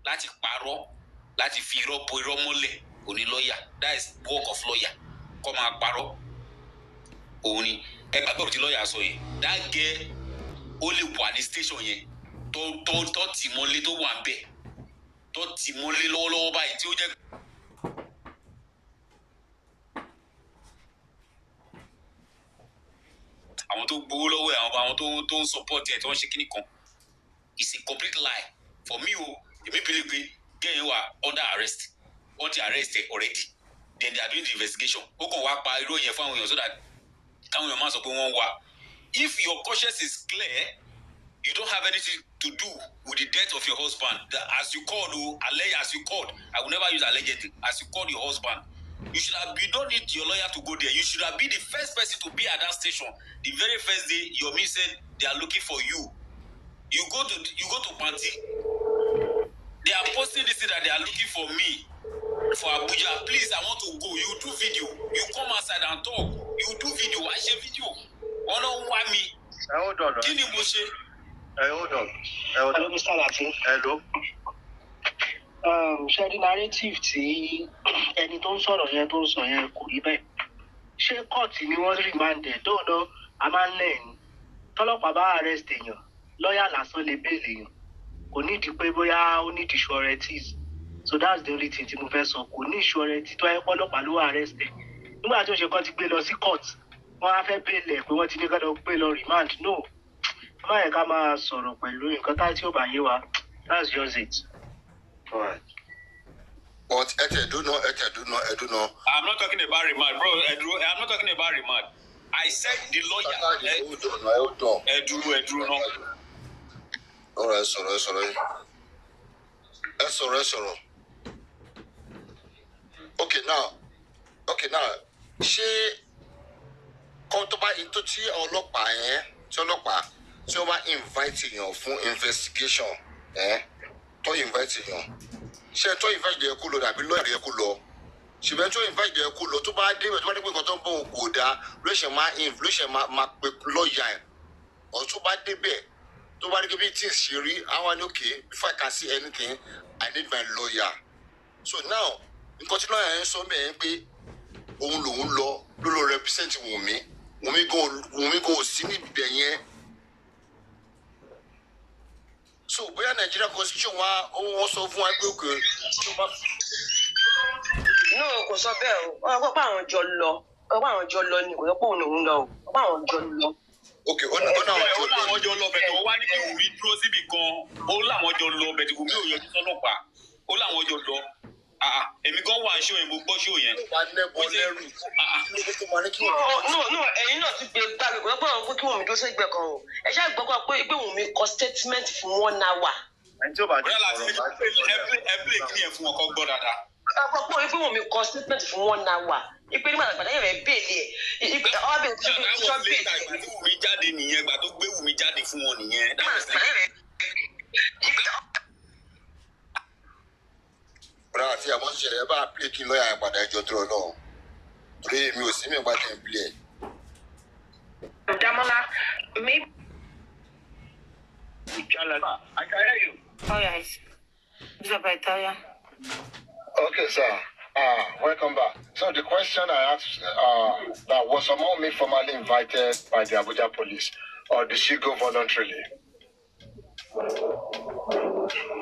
láti parọ́ láti fi irọ́ bo irọ́ mọ́lẹ̀ kò ní lọ́ọ̀yà. That is work of lawyer. Kọ́ máa parọ́ òun ni ẹgbẹ́ àgbẹ̀rù tí lọ́ọ̀yà sọ yẹn. That girl ó lè wà ní station yẹn tó tì mọ́lé tó wà ń bẹ̀ tó tì mọ́lé lọ́wọ́lọ́wọ́ báyìí tí ó jẹ́ àwọn tó gbowó lọ́wọ́ ẹ̀ àwọn tó ń support ẹ̀ tó ń ṣe kíní kan. It's a complete lie for me o. Èmi believe pé gẹ́yìn wà under arrest wọ́n ti arrest ẹ̀ already then they are doing the investigation. Ó kàn wá pa irú yẹn fún àwọn èèyàn so that káwọn èèyàn máa sọ pé wọ́n wá. If your conscience is clear, you don't have anything to do with the death of your husband. As you called, as you called, I will never use allegedly. As you called your husband, you don't need your lawyer to go there. You should have been the first person to be at that station. The very first day, your me said they are looking for you. You go to party. They are posting this thing that they are looking for me for Abuja. Please, I want to go. You do video. You come outside and talk. You do video. I share video. Oh no, why me? Hold on. Kini mo ṣe? Hold on. Hello, Mr. Latin. Hello. Ṣé the narrative tí ẹni tó ń sọ̀rọ̀ yẹn tó ń sọ yẹn kò rí bẹ́ẹ̀? Ṣé kóòtù ni wọ́n remanded? Dóòdó a máa ń lẹ́yìn. Tọ́lọ́pàá bá arrest èèyàn, lọ́ọ̀yà lásán lè bail èèyàn. Kò nídìí pé bóyá ó nídìí sureties. So that's the only thing tí mo fẹ́ sọ. Kò ní surety tó ẹ pọ́lọ́pàá ló wà arrest ẹ̀. Nígbà tí ó ṣe kọ́ ti gbé lọ sí court, wọ́n á fẹ́ bail ẹ̀ pé wọ́n ti ní ká lọ gbé lọ remand. No. Má yẹ ká máa sọ̀rọ̀ pẹ̀lú nǹkan tá tí ó bá yé wa. That's just it. All right. But I do know. I'm not talking about remand, bro. I'm not talking about remand. I said the lawyer. Hold on. Edu, no. All right, sorry. Okay, now. Ṣé kọ́ tó bá into tí ọlọ́pàá yẹn tí wọ́n bá invite èèyàn fún investigation tó invite èèyàn ṣé tó invite yẹ kó lọ dàbí lọ́ọ̀rì yẹ kó lọ ṣùgbọ́n tó invite yẹ kó lọ tó bá dé bẹ̀ tó bá dé pé nǹkan tó ń bọ̀ kò dáa ló ṣe máa pe lọ́ọ̀yà ẹ̀ ọ̀ tó bá dé bẹ̀ tó bá dé bí tí ì ṣe rí àwọn ni okay before I can see anything I need my lawyer. So now nǹkan tí lọ́ọ̀yà yẹn sọ bẹ́ẹ̀ pé òun lòun ló represent Wunmi go sí níbẹ̀ yẹn. So bóyá Nigeria constitution wa wọ́n sọ fún wa pé òkè tó bá. No, kò sọ bẹ́ẹ̀ o. Wọ́n gbọ́ pé àwọn jọ lọ ni kò sọ pé òun lọ o. Wọ́n bá àwọn jọ lọ. Ok, ó láwọn jọ lọ bẹ̀tẹ̀ wọ́n wá ní kí Wunmi dúró síbi kan. Ó láwọn jọ lọ bẹ̀tẹ̀ Wunmi ò yọjú sọ́lọ́pàá. Ó láwọn jọ lọ. Èmi gan wà ṣó yẹn mo gbọ́ ṣó yẹn. No, ẹ̀yin náà ti gbé gbàgbé kò gbọ́dọ̀ pé kí Wunmi dúró sí ìgbẹ́ kan o. Ẹ ṣáà gbọ́ pé Wunmi kọ statement fún 1 hour. Ẹni tí ó bá dé sọ̀rọ̀ ẹ play kí ni ẹ̀ fún ọkọ̀ gbọ́ dáadáa. Àpapọ̀ pé Wunmi kọ statement fún 1 hour. Ìpè nígbà àgbàdo yẹn rẹ̀ bẹ́ẹ̀lì ẹ̀. Ìpè ọwọ́ bẹ̀rẹ̀ tí wọ́n bẹ́ẹ̀lì. Ìgbà tí Wunmi jáde nìyẹn, ìgbà tó gbé Wunmi jáde fún wọn nìyẹn. Bọ́dà àti àwọn ṣẹlẹ̀ ẹ bá play kí lọ́ọ̀yà padà ẹjọ́ tó lọ náà. Torí èmi ò sí mi ìgbà tẹ̀ ń play. Damola, maybe. I can hear you. Oh, yes. Zabaitaya. Okay, sir. Welcome back. So the question I asked, that was Wunmi formally invited by the Abuja police, or did she go voluntarily?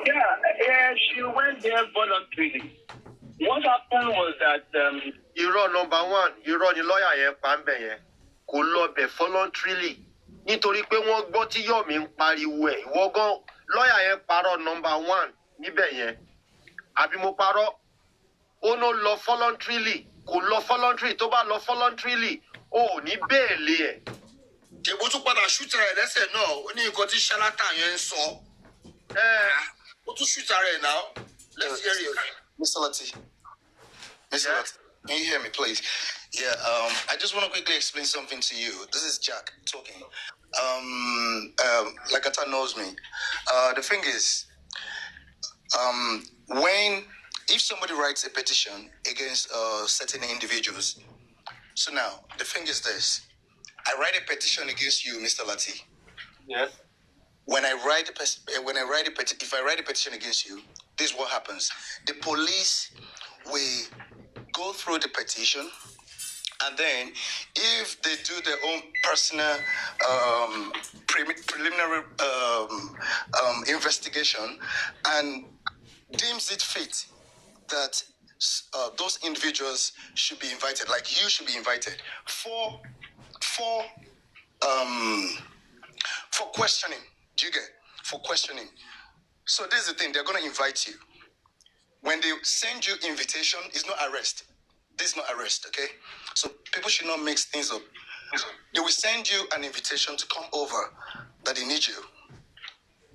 Yeah, she went there voluntarily. What happened was that irọ́ number one, irọ́ ni lọ́ọ̀yà yẹn pa ń bẹ̀ yẹn. Kò lọ bẹ̀ voluntarily. Nítorí pé wọ́n gbọ́ tí Yomi ń pariwo ẹ̀. Ìwọ gan lọ́ọ̀yà yẹn parọ́ number one níbẹ̀ yẹn. Àbí mo parọ́? Ó ná lọ voluntarily. Kò lọ voluntarily. Tó bá lọ voluntarily, ó ní bẹ́ẹ̀lì ẹ̀. Tèbó tún padà ṣútà rẹ̀ lẹ́sẹ̀ náà, ó ní nǹkan tí ṣálátà yẹn ń sọ. Ó tún ṣútà rẹ̀ náà. Let's hear it. Mr. Lati, can you hear me, please? Yeah, I just want to quickly explain something to you. This is Jack talking. Like Ata knows me. The thing is, if somebody writes a petition against certain individuals, so now the thing is this: I write a petition against you, Mr. Lati. Yes. If I write a petition against you, this is what happens. The police will go through the petition, and then if they do their own personal preliminary investigation and deems it fit that those individuals should be invited, like you should be invited for questioning. Do you get? For questioning. So this is the thing, they're going to invite you. When they send you invitation, it's not arrest. This is not arrest, okay? So people should not mix things up. They will send you an invitation to come over that they need you.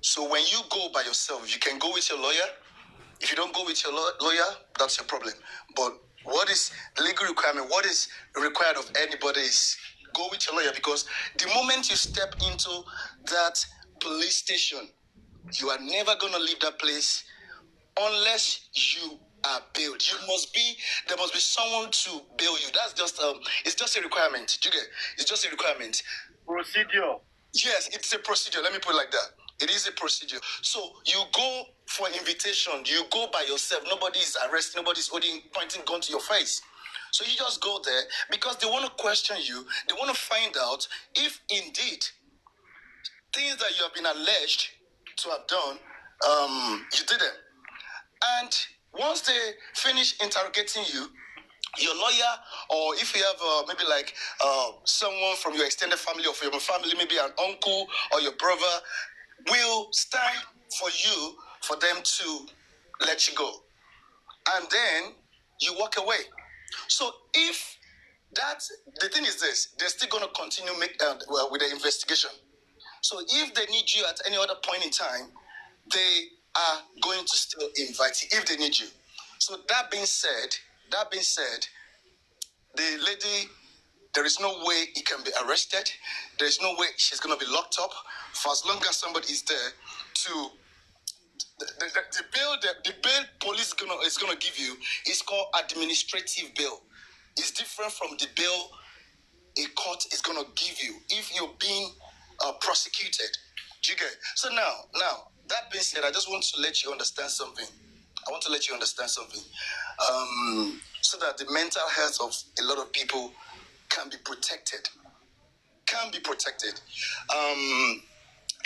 So when you go by yourself, you can go with your lawyer. If you don't go with your lawyer, that's your problem. But what is the legal requirement? What is required of anybody is go with your lawyer, because the moment you step into that police station, you are never going to leave that place unless you are bailed. There must be someone to bail you. That's just it's just a requirement. Do you get? It's just a requirement. Procedure. Yes, it's a procedure. Let me put it like that. It is a procedure. So you go for invitation. You go by yourself. Nobody is arrested. Nobody is pointing gun to your face. So you just go there because they want to question you. They want to find out if indeed things that you have been alleged to have done, you did them. And once they finish interrogating you, your lawyer, or if you have maybe like someone from your extended family or from your family, maybe an uncle or your brother, will stand for you for them to let you go. And then you walk away. So if the thing is this, they're still going to continue with the investigation. So if they need you at any other point in time, they are going to still invite you if they need you. So that being said, the lady, there is no way he can be arrested. There is no way she's going to be locked up for as long as somebody is there to. The bail police is gonna give you is called administrative bail. It's different from the bail a court is gonna give you if you're being prosecuted. Do you get? So now that being said, I just want to let you understand something. So that the mental health of a lot of people can be protected.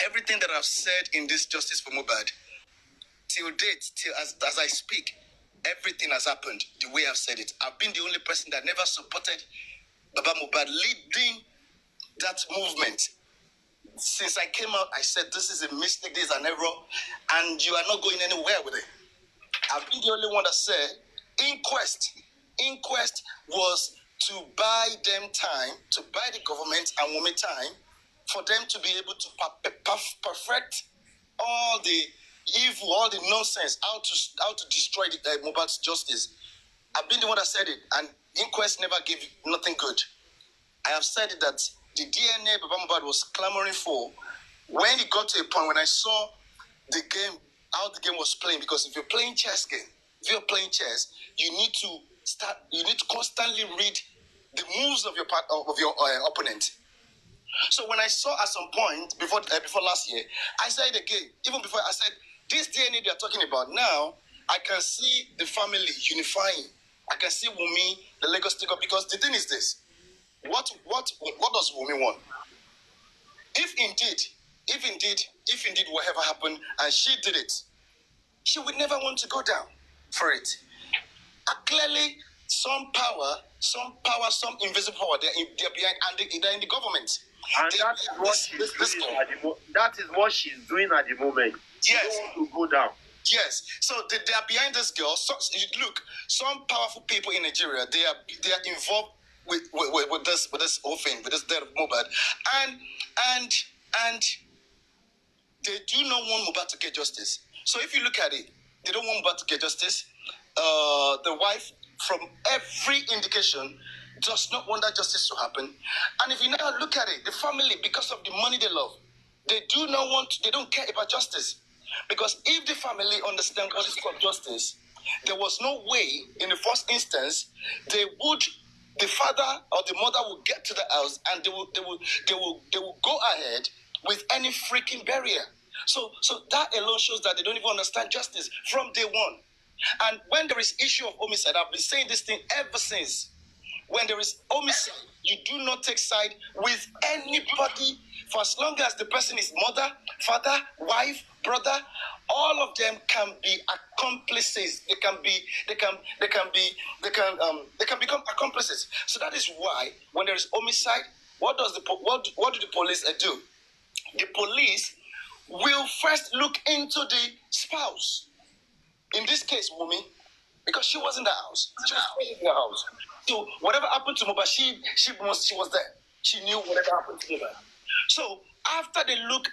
Everything that I've said in this Justice for Mohbad, till date, as I speak, everything has happened the way I've said it. I've been the only person that never supported Baba Mohbad leading that movement. Since I came out, I said this is a mistake, this is an error, and you are not going anywhere with it. I've been the only one that said inquest was to buy them time, to buy the government and Wunmi time for them to be able to perfect all the evil, all the nonsense, how to destroy the Mohbad's justice. I've been the one that said it, and inquest never gave nothing good. I have said it that the DNA Baba Mohbad was clamoring for, when it got to a point when I saw the game, how the game was playing, because if you're playing chess, you need to constantly read the moves of your opponent. So when I saw at some point before last year, I said again, even before I said, this DNA they are talking about now, I can see the family unifying. I can see Wunmi, the Lagos State, because the thing is this: what does Wunmi want? If indeed whatever happened and she did it, she would never want to go down for it. Clearly, some invisible power, they're behind, and they're in the government. And that is what she's doing at the moment. Yes. To go down. Yes. So they are behind this girl. So look, some powerful people in Nigeria, they are involved with this whole thing, with this death of Mohbad, and they do not want Mohbad to get justice. So if you look at it, they don't want Mohbad to get justice. The wife, from every indication, does not want that justice to happen. And if you now look at it, the family, because of the money they love, they don't care about justice. Because if the family understand what is called justice, there was no way in the first instance the father or the mother will get to the house and they will go ahead with any freaking barrier. So that alone shows that they don't even understand justice from day one. And when there is issue of homicide, I've been saying this thing ever since. When there is homicide, you do not take side with anybody for as long as the person is mother, father, wife, brother. All of them can be accomplices. They can become accomplices. So that is why when there is homicide, what do the police do? The police will first look into the spouse. In this case, Wunmi, because she was in the house. She was in the house. So whatever happened to Mohbad, she was there. She knew whatever happened to Mohbad. So after they look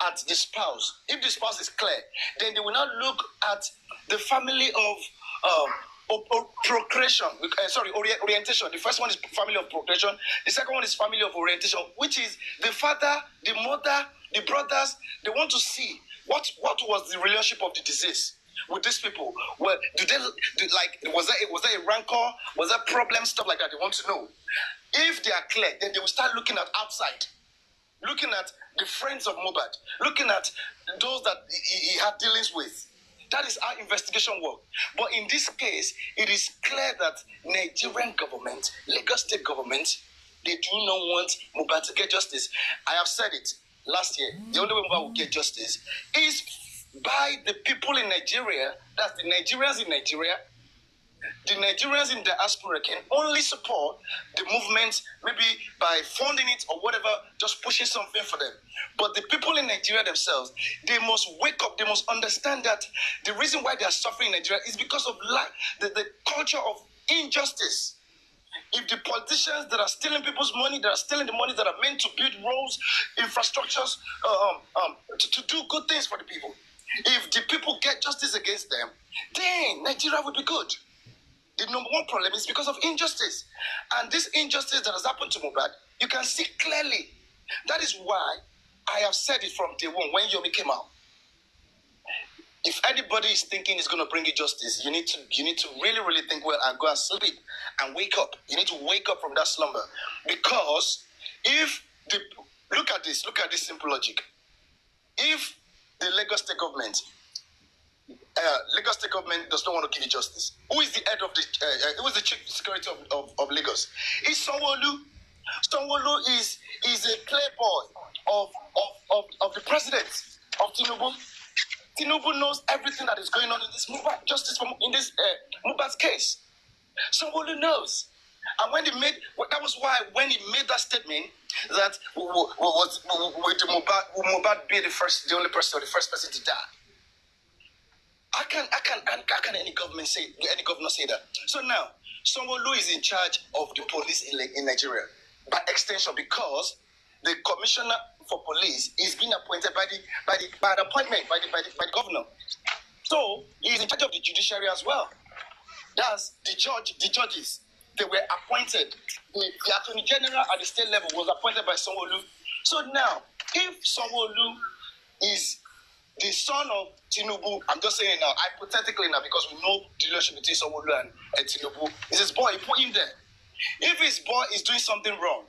at the spouse, if the spouse is clear, then they will not look at the family of procreation. Orientation. The first one is family of procreation. The second one is family of orientation, which is the father, the mother, the brothers. They want to see what was the relationship of the deceased with these people. Well, was there a rancor? Was there problem? Stuff like that. They want to know. If they are clear, then they will start looking at outside, looking at the friends of Mohbad, looking at those that he had dealings with. That is how investigation works. But in this case, it is clear that Nigerian government, Lagos State government, they do not want Mohbad to get justice. I have said it last year. The only way Mohbad will get justice is by the people in Nigeria. That's the Nigerians in Nigeria. The Nigerians in diaspora can only support the movement, maybe by funding it or whatever, just pushing something for them. But the people in Nigeria themselves, they must wake up. They must understand that the reason why they are suffering in Nigeria is because of the culture of injustice. If the politicians that are stealing people's money, that are stealing the money that are meant to build roads, infrastructures, to do good things for the people, if the people get justice against them, then Nigeria will be good. The number one problem is because of injustice. And this injustice that has happened to Mohbad, you can see clearly. That is why I have said it from day one when Yomi came out. If anybody is thinking it's going to bring you justice, you need to really, really think well and go and sleep and wake up. You need to wake up from that slumber. Because look at this simple logic. If the Lagos State government does not want to give you justice, who is the head of who is the chief security of Lagos? It's Sanwo-Olu. Sanwo-Olu is a playboy of the president of Tinubu. Tinubu knows everything that is going on in this Mohbad's case. Sanwo-Olu knows. And that was why when he made that statement that will Mohbad be the only person or the first person to die? How can any governor say that? So now, Sanwo-Olu is in charge of the police in Nigeria by extension, because the commissioner for police is being appointed by the governor. So he is in charge of the judiciary as well. That's the judges. They were appointed. The attorney general at the state level was appointed by Sanwo-Olu. So now, if Sanwo-Olu is the son of Tinubu, I'm just saying it now, hypothetically now, because we know the relationship between Sanwo-Olu and Tinubu, it's his boy, he put him there. If his boy is doing something wrong,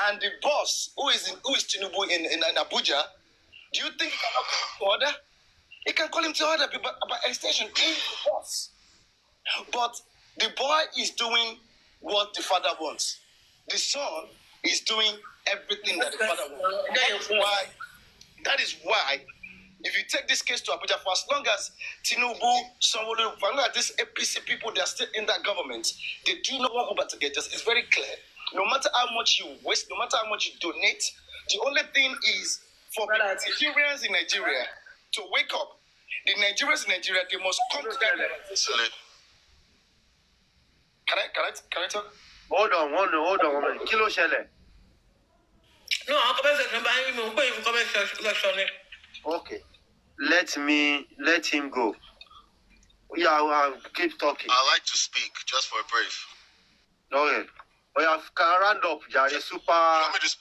and the boss, who is Tinubu in Abuja, do you think he cannot call him to order? He can call him to order, but by extension, he is the boss. But the boy is doing what the father wants. The son is doing everything that the father wants. That is why, if you take this case to Abuja, for as long as Tinubu, Sanwo-Olu, for as long as these APC people, they are still in that government, they do not want Mohbad to get justice. It's very clear. No matter how much you waste, no matter how much you donate, the only thing is for the Nigerians in Nigeria to wake up. The Nigerians in Nigeria, they must come to that realization. Can I talk? Hold on. Kilo Shele. No, I'll comment section. Okay. Let him go. Yeah, I'll keep talking. I like to speak just for a brief. Okay. We have round up, Jari. Super. Let me just.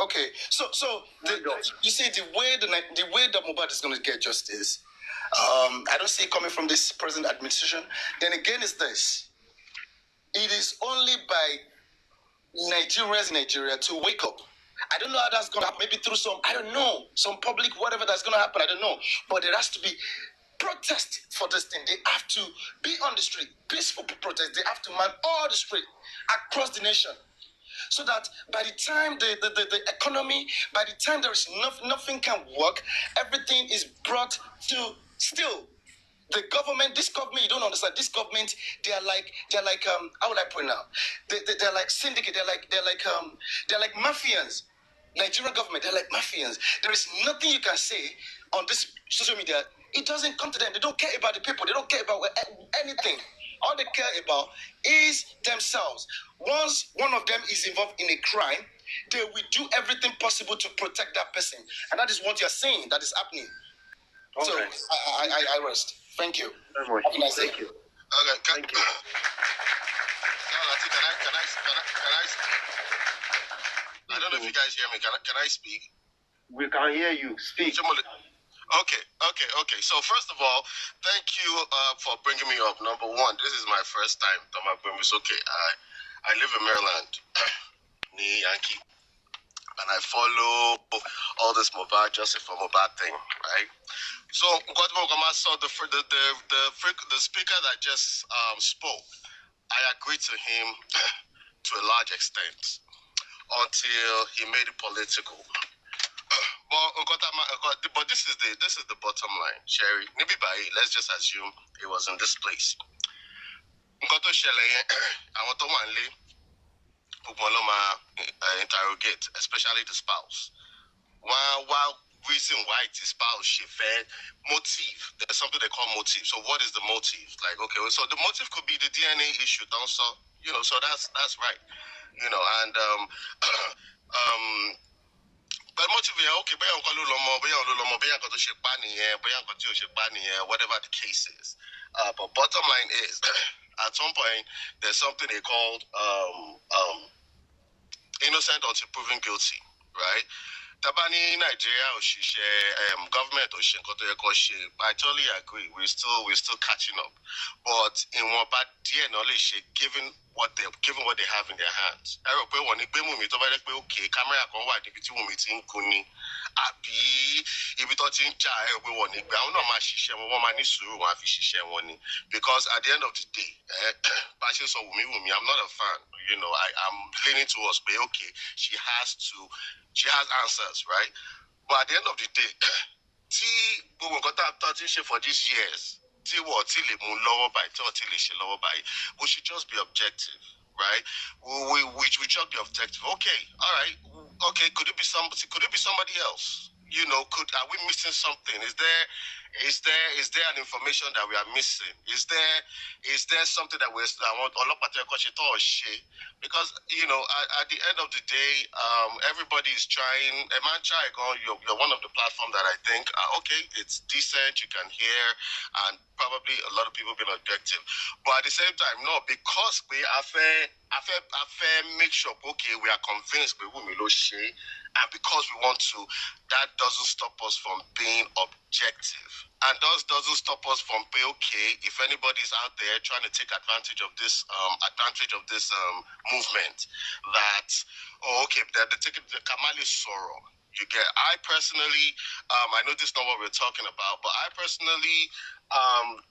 Okay, so you see the way that Mohbad is going to get justice, I don't see it coming from this present administration. Then again, is this: it is only by Nigerians in Nigeria to wake up I don't know how that's gonna happen. Maybe through I don't know, some public whatever that's gonna happen. I don't know. But there has to be protest for this thing. They have to be on the street, peaceful protest. They have to man all the street across the nation, so that by the time the economy, by the time there is nothing can work, everything is brought to still. The government, this government, you don't understand. This government, they're like how would I put it now? They're like syndicate. They're like mafians. Nigerian government, they're like mafians. There is nothing you can say on this social media. It doesn't come to them. They don't care about the people. They don't care about anything. All they care about is themselves. Once one of them is involved in a crime, they will do everything possible to protect that person. And that is what you're saying that is happening. So I rest. Thank you. Very much. Have a nice day. Thank you. Okay, Thank you. Can I speak? I don't know if you guys hear me. Can I speak? We can hear you. Speak. Okay. So first of all, thank you for bringing me up. Number one, this is my first time. It's okay. I live in Maryland, near Yankee, and I follow all this Mobile Justice for Mobile thing, right? So I saw the speaker that just spoke. I agree to him to a large extent until he made it political. But this is the bottom line, Sherry. Let's just assume it was in this place. Interrogate, especially the spouse. While reason why it is spouse she fed motive. There's something they call motive. So what is the motive? Like, okay, so the motive could be the DNA issue, so that's right. And but motive, okay, whatever the case is. But bottom line is, at some point, there's something they called innocent until proven guilty, right? Tabani Nigeria government I totally agree. We're still catching up, but in one bad knowledge, given what they have in their hands. Okay, camera because at the end of the day, Wunmi, I'm not a fan. I'm leaning towards, but okay, she has answers, right? But at the end of the day, for these years, we should just be objective, right? We just be objective. Okay, all right. Okay, could it be somebody else? Are we missing something? Is there an information that we are missing? Is there something that we're because at the end of the day, everybody is trying. A man try, you're one of the platform that I think okay, it's decent, you can hear, and probably a lot of people been objective. But at the same time, no, because we are fair make sure okay, we are convinced we will and because we want to, that doesn't stop us from being objective. And doesn't stop us from being okay if anybody is out there trying to take advantage of this movement that they're taking the Kamali Sorrow. You get, I personally, I know this is not what we're talking about, but I personally, I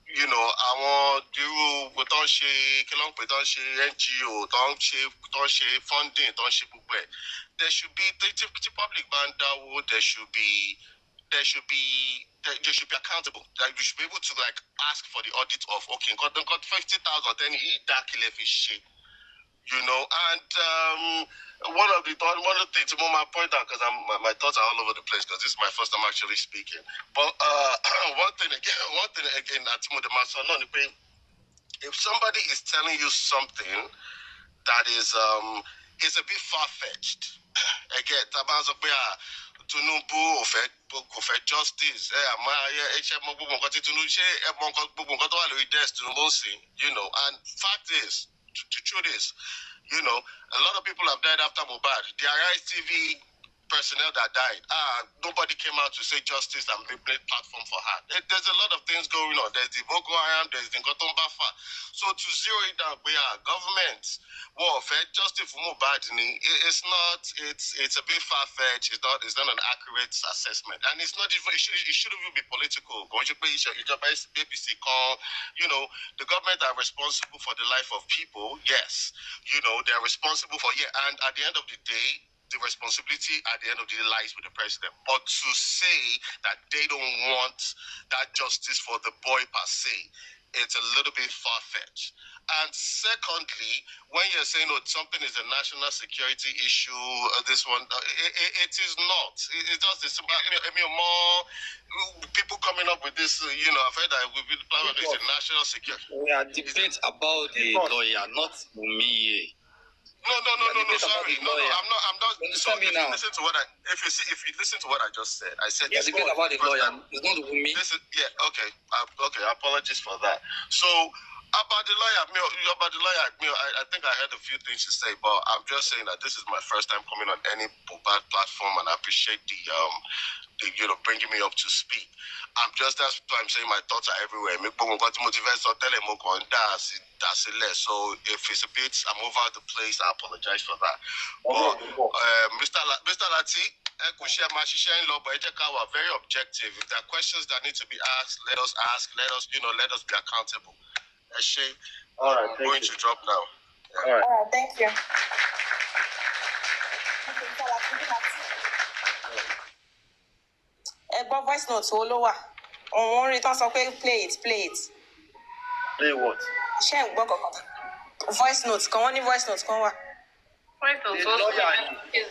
want we don't share NGO, don't share funding, don't share there should be the public banda, they should be accountable. Like we should be able to ask for the audit of got 50,000 then dark fish. And one of the things to move my point out, because my thoughts are all over the place because this is my first time actually speaking. But one thing again, if somebody is telling you something that is a bit far-fetched, again, Tinubu kò fẹ́ justice and fact is, the truth is, a lot of people have died after Mohbad. The Arise TV personnel that died. Nobody came out to say justice and blame platform for her. There's a lot of things going on. There's the Boko Haram, there's the Ngotombafa. So to zero it down, we are government warfare, justice for Mohbad. It's a bit far-fetched. It's not an accurate assessment, and it's not even. It shouldn't even be political. The government are responsible for the life of people. Yes, they're responsible for and at the end of the day, the responsibility at the end of the day lies with the president. But to say that they don't want that justice for the boy per se, it's a little bit far-fetched. And secondly, when you're saying something is a national security issue, this one, it is not. It's about more people coming up with this. I've heard that we've been planning this in national security. We are debating about the lawyer, not Wunmi. No. Sorry, no. I'm not. So if you listen to what I just said, I said it's about the lawyer. It's not Wunmi. Okay. Apologies for that. So about the lawyer, I think I heard a few things you say, but I'm just saying that this is my first time coming on any platform, and I appreciate the bringing me up to speed. That's why I'm saying my thoughts are everywhere. So if it's a bit, I'm over the place, I apologize for that. But Mr. Lati, very objective. If there are questions that need to be asked, let us ask. Let us be accountable. All right, I'm going to drop now. All right. Thank you. Voice notes all over. On return, so play it. Play what? Share voice notes. Come on, voice notes. Come on. Voice notes. Is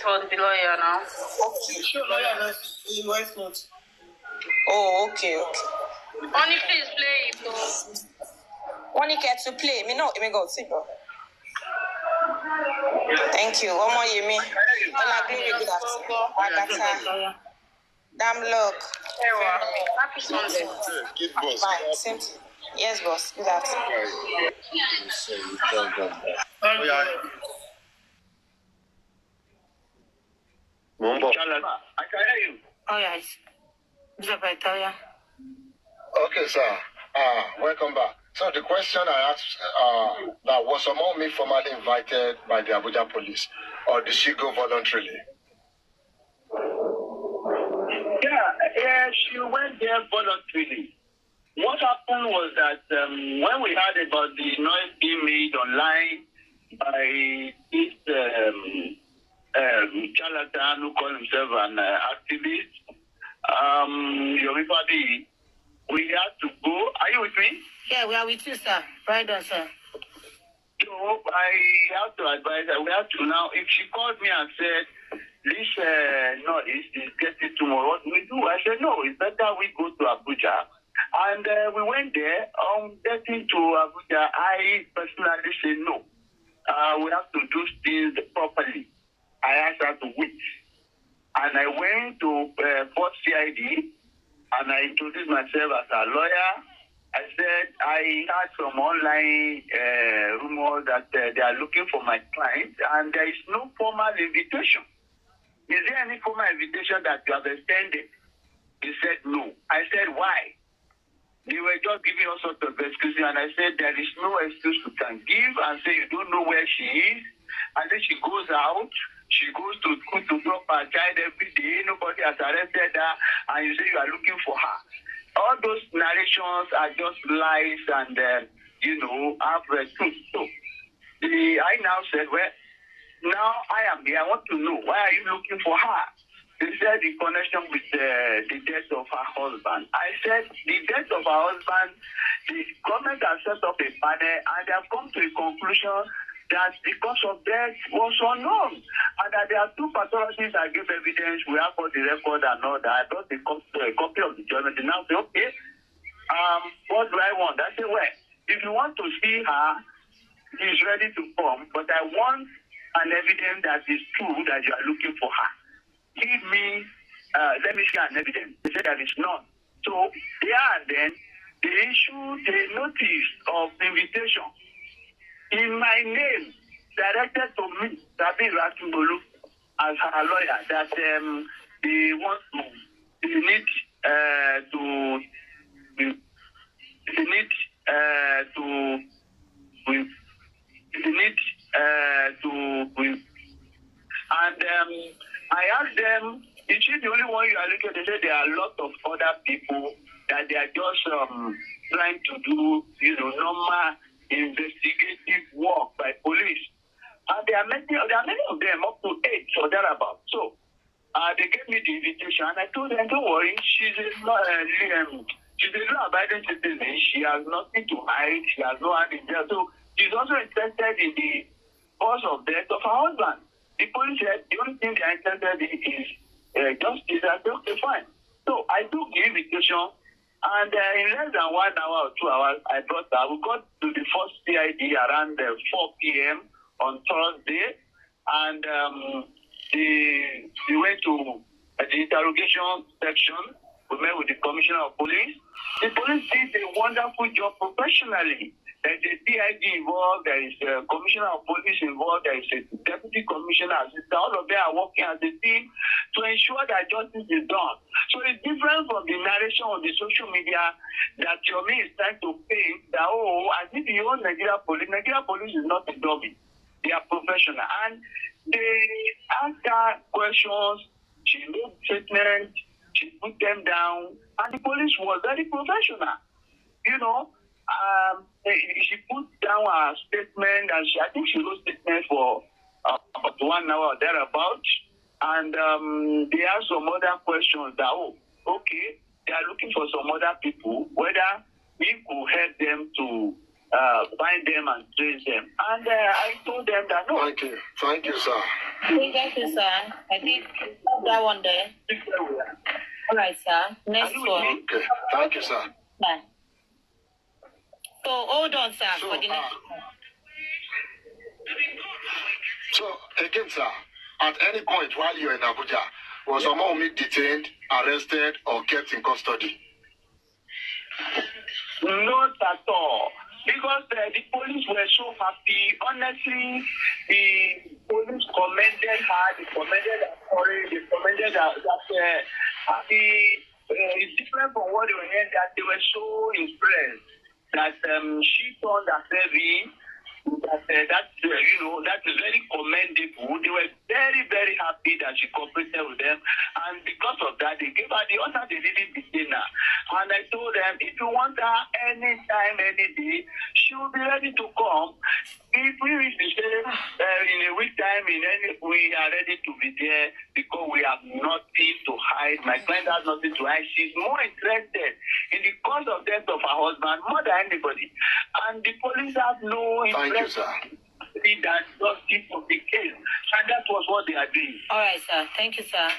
for the lawyer now. Okay. Sure, lawyer. Voice notes. Oh, okay. Only please play it. One get to play. Me go see bro. Thank you. One more you me. I agree with that. Damn luck. Happy Sunday. Fine. Same. Yes, boss. Good afternoon. I can hear you. Oh yes. Okay, sir. Welcome back. So the question I asked, that was Wunmi formally invited by the Abuja police, or did she go voluntarily? Yeah, she went there voluntarily. What happened was that when we heard about the noise being made online by this charlatan who called himself an activist, we had to go. Are you with me? Yeah, we are with you, sir. Right on, sir. So I have to advise her. We have to now. If she called me and said, this noise is getting too much, what do we do? I said, no, it's better we go to Abuja. And we went there. Getting to Abuja, I personally said, no. We have to do things properly. I asked her to wait. And I went to Port CID, and I introduced myself as a lawyer. I said I had some online rumors that they are looking for my client, and there is no formal invitation. Is there any formal invitation that you have extended? He said no. I said why? They were just giving all sorts of excuses, and I said there is no excuse you can give, and say you don't know where she is, and then she goes out. She goes to school to drop her child every day. Nobody has arrested her, and you say you are looking for her. All those narrations are just lies, and have truth. So I now said, well, now I am here. I want to know, why are you looking for her? They said in connection with the death of her husband. I said the death of her husband, the government has set up a panel, and they have come to a conclusion that the cause of death was unknown, and that there are two pathologies that give evidence. We have all the record and all that. I brought a copy of the journal. They now say, okay, what do I want? I say, well, if you want to see her, she's ready to come, but I want an evidence that is true that you are looking for her. Give me, let me see an evidence. They said there is none. So, and then, they issued a notice of invitation in my name, directed to me, Kabiru. as a lawyer that they want to, they need to, they need to, and I asked them, is she the only one you are looking at? They said there are a lot of other people that they are just trying to do, normal investigative work by police. And there are many of them, up to 8 or thereabout. So they gave me the invitation, and I told them, don't worry, she's a law-abiding citizen. She has nothing to hide. She has no hand in jail. So she's also interested in the cause of death of her husband. The police said the only thing they are interested in is justice. I said, okay, fine. So I took the invitation, and in less than 1 hour or 2 hours, I brought her. We got to the first CID around 4 p.m. on Thursday, and we went to the interrogation section. We met with the commissioner of police. The police did a wonderful job professionally. There is a CID involved, there is a commissioner of police involved, there is a deputy commissioner assistant. All of them are working as a team to ensure that justice is done. So it's different from the narration on the social media that Yomi is trying to paint that, as if you own Nigeria police. Nigeria police is not a dummy. They are professional. And they ask her questions, she made statements, she put them down, and the police was very professional. She put down her statement, and I think she wrote statement for about 1 hour or thereabout. And they asked some other questions that, okay, they are looking for some other people, whether we could help them to find them and trace them. And I told them that, no. Thank you, sir. Thank you, sir. I did that one there. All right, sir. Next one. Okay. Thank you, sir. Bye. So hold on, sir, for the next one. So again, sir, at any point while you're in Abuja, was Wunmi detained, arrested, or kept in custody? Not at all. Because the police were so happy. Honestly, the police commended her, they commended her story, they commended her it's different from what they were hearing, that they were so impressed that she turned herself in. That is very commendable. They were very, very happy that she cooperated with them, and because of that, they gave her the honor. They didn't detain her. And I told them, if you want her anytime, any day, she will be ready to come. If we wish to say in a week time, we are ready to be there because we have nothing to hide. My client has nothing to hide. She's more interested in the cause of death of her husband more than anybody. And the police have no interest in that justice of the case. And that was what they are doing. All right, sir. Thank you, sir.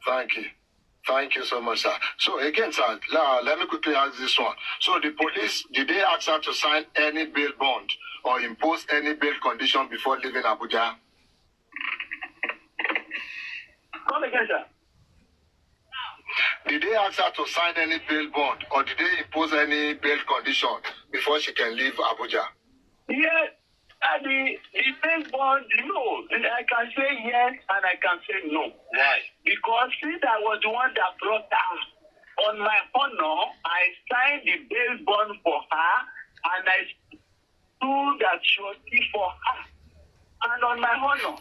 Thank you. Thank you so much, sir. So again, sir, let me quickly ask this one. So the police, did they ask her to sign any bail bond or impose any bail condition before leaving Abuja? Come again, sir. Did they ask her to sign any bail bond or did they impose any bail condition before she can leave Abuja? Yes. The bail bond, no. I can say yes and I can say no. Why? Because since I was the one that brought her, on my honor, I signed the bail bond for her and I stood that surety for her. And on my honor,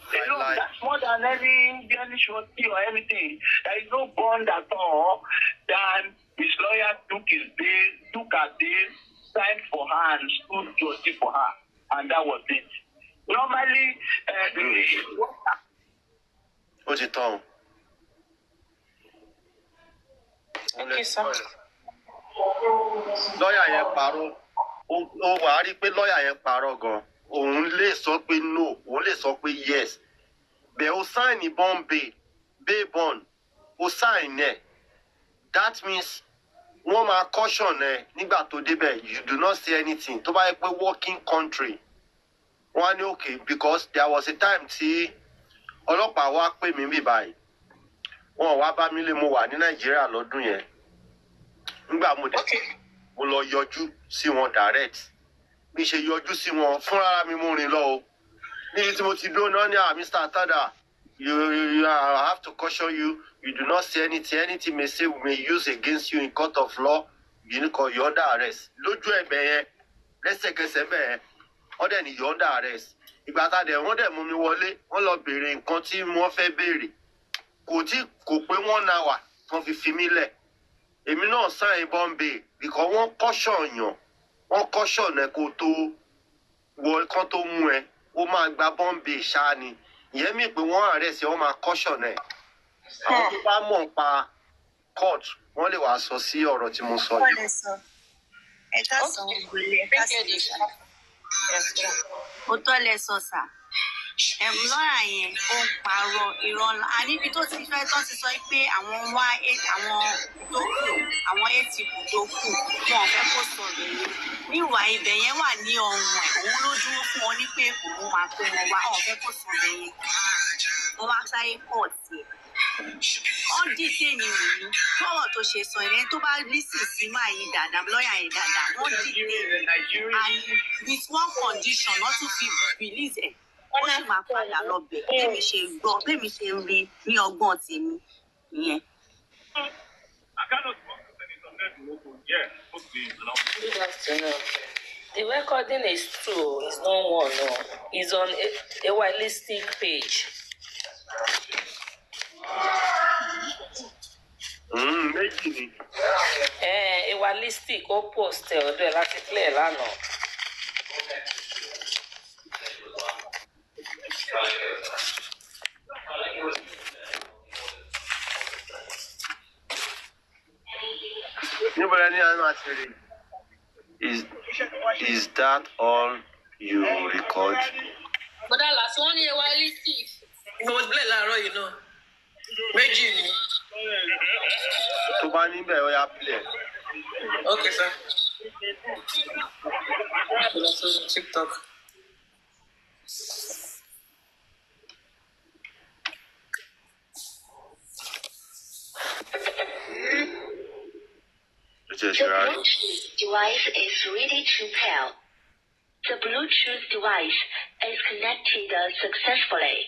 that's more than any surety or anything. There is no bond at all. Then his lawyer took her bail, signed for her and stood surety for her. And that was it. Normally, what's it on? Thank you, sir. Lọ́yà yẹn parọ́. Ó wà á rí pé lọ́yà yẹn parọ́ gan. Òun lè sọ pé no, òun lè sọ pé yes. Bẹ́ẹ̀ ó sign ìbọn bail bond, ó sign ẹ̀. That means wọ́n máa caution ẹ nígbà tó débẹ̀, you do not say anything. Tó bá yẹ pé working country, wọ́n á ní okay because there was a time tí ọlọ́pàá wá pè mí bí báyìí. Wọ́n wá bá mi lé mo wà ní Nàìjíríà lọ́dún yẹn. Nígbà mo lọ yọjú sí wọn direct. Mi ṣe yọjú sí wọn fúnra mi mú rìn lọ o. Níbi tí mo ti dúró náà ní Mr. Tada, You have to caution you. You do not say anything. Anything may say we may use against you in court of law. You under arrest. Lójú ẹ̀bẹ̀ yẹn, lẹ́sẹ̀kẹsẹ̀ bẹ́ẹ̀, wọ́n dẹ̀ ní you're under arrest. Ìgbà tá dẹ̀ wọ́n dẹ̀ mú mi wọlé, wọ́n lọ béèrè nǹkan tí wọ́n fẹ́ béèrè. Kò pé 1 hour wọ́n fi mí lẹ̀. Èmi náà sign bond bail because wọ́n caution yàn. Wọ́n caution ẹ kó tó wọ kán tó mú ẹ. Ó máa gba bond bail ṣáá ni. Ìyẹn mi pé wọ́n arrest ẹ, wọ́n máa caution ẹ. Àwọn tó bá mọ̀ nípa court, wọ́n lè wá sọ sí ọ̀rọ̀ tí mo sọ yìí. Ẹ ká sọ ògbélé, ẹ ká sì ṣá. Ó tọ́ lẹ sọ sà. Lọ́ra yẹn ó ń parọ́ irọ́ ńlá. Àníbi tó ti fẹ́ tán ti sọ pé àwọn wá àwọn tó kù, àwọn ATP tó kù, wọn ò fẹ́ kó sọ bẹ̀rẹ̀. Níwà ibẹ̀ yẹn wà ní ọrùn ẹ̀, òun ló dúró fún ọ ní pé òun máa kó wọn wá, wọn ò fẹ́ kó sọ bẹ̀rẹ̀. Wọ́n wá sáyé pọ̀ sí ẹ̀. Wọ́n dìde ní Wunmi tọ́wọ́ tó ṣe sọ yẹn tó bá lísìn sí máa yí dáadáa lọ́ọ̀yà yẹn dáadáa wọ́n dìde and with one condition wọ́n tún fi release ẹ̀ ó sì máa padà lọ bẹ̀ bẹ́ẹ̀mi ṣe gbọ́ bẹ́ẹ̀mi ṣe rí ní ọgbọ́n tèmi ìyẹn. Good afternoon. The recording is true. It's not one. No. It's on a holistic page. Méjì ni. Holistic ó post ọ̀dọ̀ ẹ̀ láti play lánàá. Níbo ni àná àṣírí? Is that all you record? Bọ́dà làásì wọ́n ní holistic. Mo gbé láàárọ̀ yìí náà. Méjì ni. Tó bá níbẹ̀ ó yá play. Okay, sir. TikTok. The Bluetooth device is ready to pair. The Bluetooth device is connected successfully.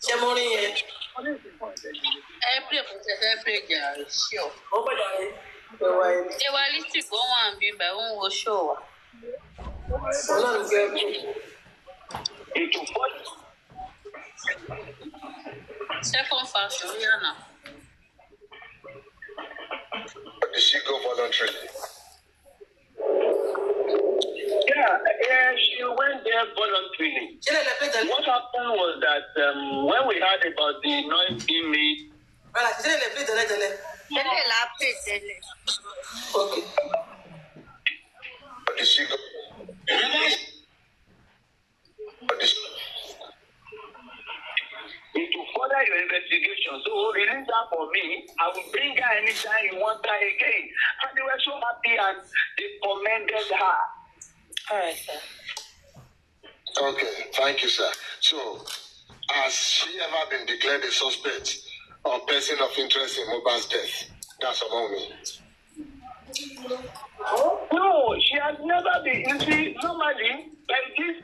Ṣé mo rí yẹn? Play fún tẹ́fẹ́ play jàre ṣíọ. Ó gbọ́dọ̀ yẹn. Holistic ó wà ń bí bẹ̀ ń wo ṣó wa. Ọlọ́run gbé ẹ̀kú. Second fashion yànnà. Did she go voluntarily? Yeah, she went there voluntarily. What happened was that when we heard about the noise being made, Okay. Did she go? to further your investigation. So release that for me. I will bring her anytime you want her again. And they were so happy and they commended her. All right, sir. Okay, thank you, sir. So, has she ever been declared a suspect or person of interest in Mohbad's death? That's about me. No, she has never been. You see, normally, like this,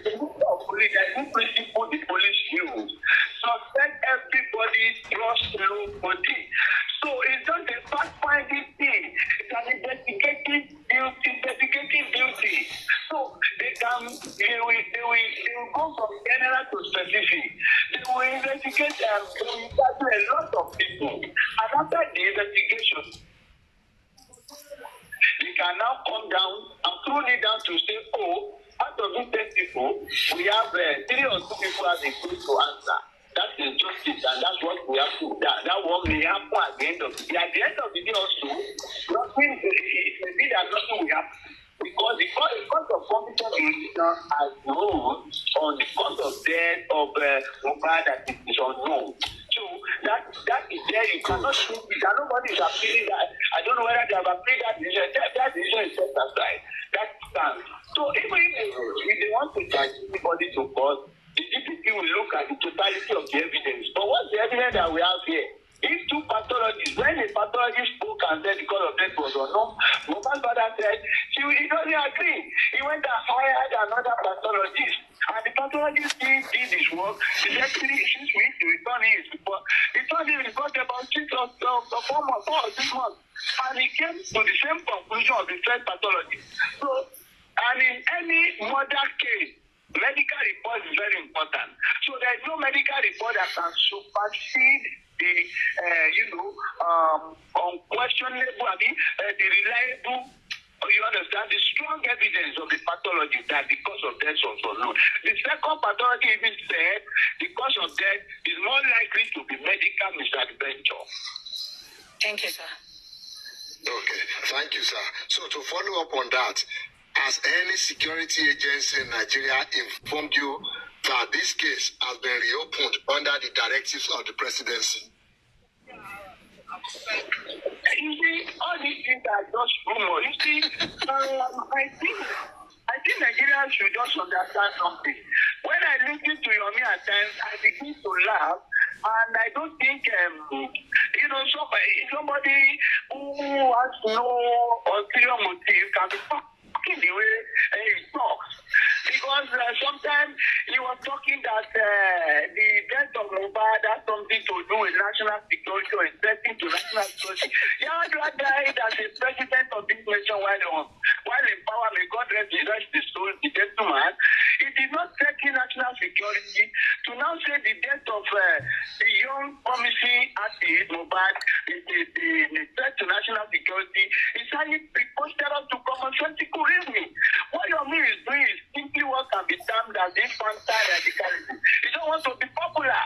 the group of police, I think principle the police use, suspect everybody, trust nobody. So it's just a fact-finding thing. It's an investigative duty. So they will go from general to specific. They will investigate and they will interview a lot of people. And after the investigation, they can now come down and throw it down to say, oh, out of these 10 people, we have 3 or 2 people have been good to answer. That is justice, and that's what we have to do. That what may happen at the end of the day. At the end of the day also, nothing will happen. Because the court of competent jurisdiction has ruled on the cause of death of Mohbad that it is unknown. So that is there. You cannot shoot it. Nobody is appealing that. I don't know whether they have appealed that decision. That decision is set aside. That stands. So even if they want to charge anybody to court, the DPP will look at the totality of the evidence. But what's the evidence that we have here? If 2 pathologists, when a pathologist spoke and said the cause of death was unknown, Mohbad's father said he doesn't agree. He went and hired another pathologist. And the pathologist did his work. He said 6 weeks to return his report. He told him it got about 4 months, 4 or 6 months. And he came to the same conclusion of the first pathologist. So, and in any murder case, medical report is very important. So there is no medical report that can supersede the, unquestionable, the reliable, you understand, the strong evidence of the pathology that the cause of death was unknown. The second pathology even said the cause of death is more likely to be medical misadventure. Thank you, sir. Okay, thank you, sir. So to follow up on that, has any security agency in Nigeria informed you that this case has been reopened under the directives of the presidency? You see, all these things are just rumors. You see, I think Nigerians should just understand something. When I listen to Yomi at times, I begin to laugh, and I don't think, somebody who has no ulterior motive can be talking the way he talks. Because sometimes he was talking that the death of Mohbad has something to do with national security or threatening to national security. Yar'Adua died as a president of this nation while in power. May God rest his soul, the gentleman. He did not threaten national security. To now say the death of the young promising artist Mohbad is the threat to national security is highly preposterous to commonsensical reasoning. What Yomi is doing is simply what can be termed as infantile radicalism. He don't want to be popular.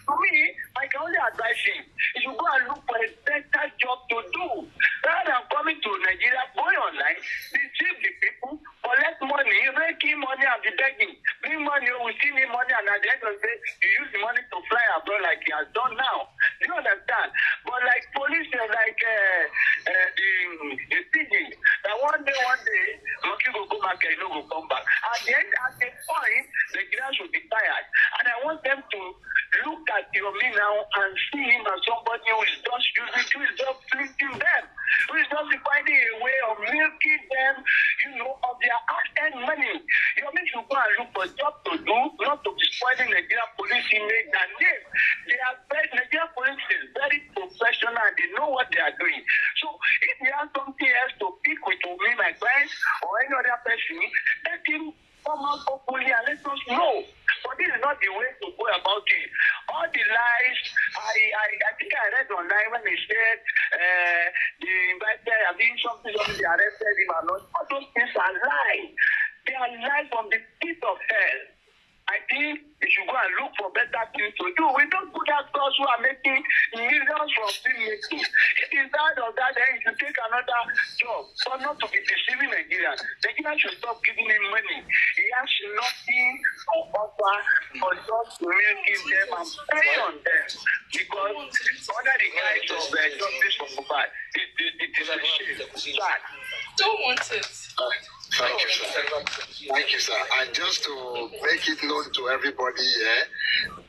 For me, I can only advise him. He should go and look for a better job to do. Rather than coming to Nigeria, going online, deceive the people, collect money, making money and be begging. Bring money, we still need money, and at the end of the day, you use the money to fly abroad like he has done now. You understand? But like police, like the pigeon, that one day, monkey will go back and no go come back. At the point, the Nigerians should be tired. And I want them to look at Yomi now and see him as somebody who is just fleeting them, who is just finding a way of milking them, of their hard-earned money. Yomi should go and look for a job to do, not to be spoiling Nigerian police image and name. Nigerian police is very professional and they know what they are doing. So if they have something else to pick with me, my client, or any other person, let him come out openly and let us know. But this is not the way to go about it. All the lies, I think I read online when they said they invited, they arrested him and all those things are lies. They are lies from the pit of hell. I think we should go and look for better things to do. We don't put actors who are making millions from filmmaking. If it's out of that, then you should take another job, but not to be deceiving Nigerians. Nigerians should stop giving him money. He has nothing to offer for just milking them and prey on them. Because under the guise of justice for Mohbad, it is a shame. Don't want it. Thank you, sir. Thank you, sir. And just to make it known to everybody here,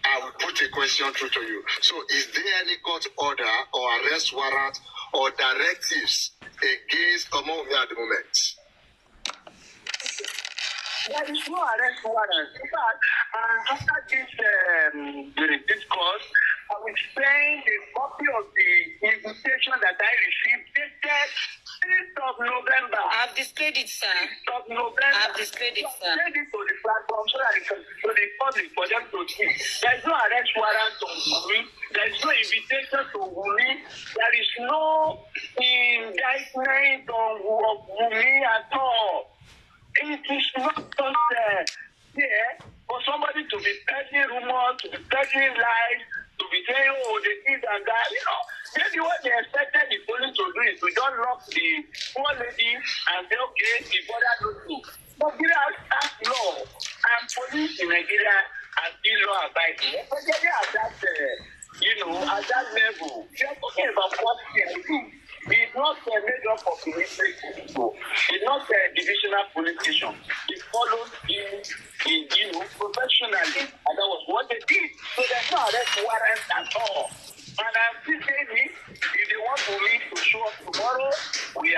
I will put a question through to you. So, is there any court order or arrest warrant or directives against Wunmi at the moment? There is no arrest warrant. In fact, after this discourse, I will send a copy of the invitation that I received dated 5th of November. I've displayed it, sir. 5th of November. I've displayed it, sir. Send it to the platform so that it can to the public for them to see. There is no arrest warrant on Wunmi. There is no invitation to Wunmi. There is no indictment of Wunmi at all. It is not just there for somebody to be spreading rumors, to be spreading lies, to be saying, oh, they did and that. Maybe what they expected the police to do is to just lock the poor lady and say, okay, the border don't do. But Nigeria has law, and police in Nigeria are still law abiding. Especially at that, at that level, we are talking about what they do. It's not made up of military people. It's not a divisional police station. It follows professionally, and that was what they did. So there's no arrest warrant at all. And I'm still saying, if they want me to show up tomorrow, we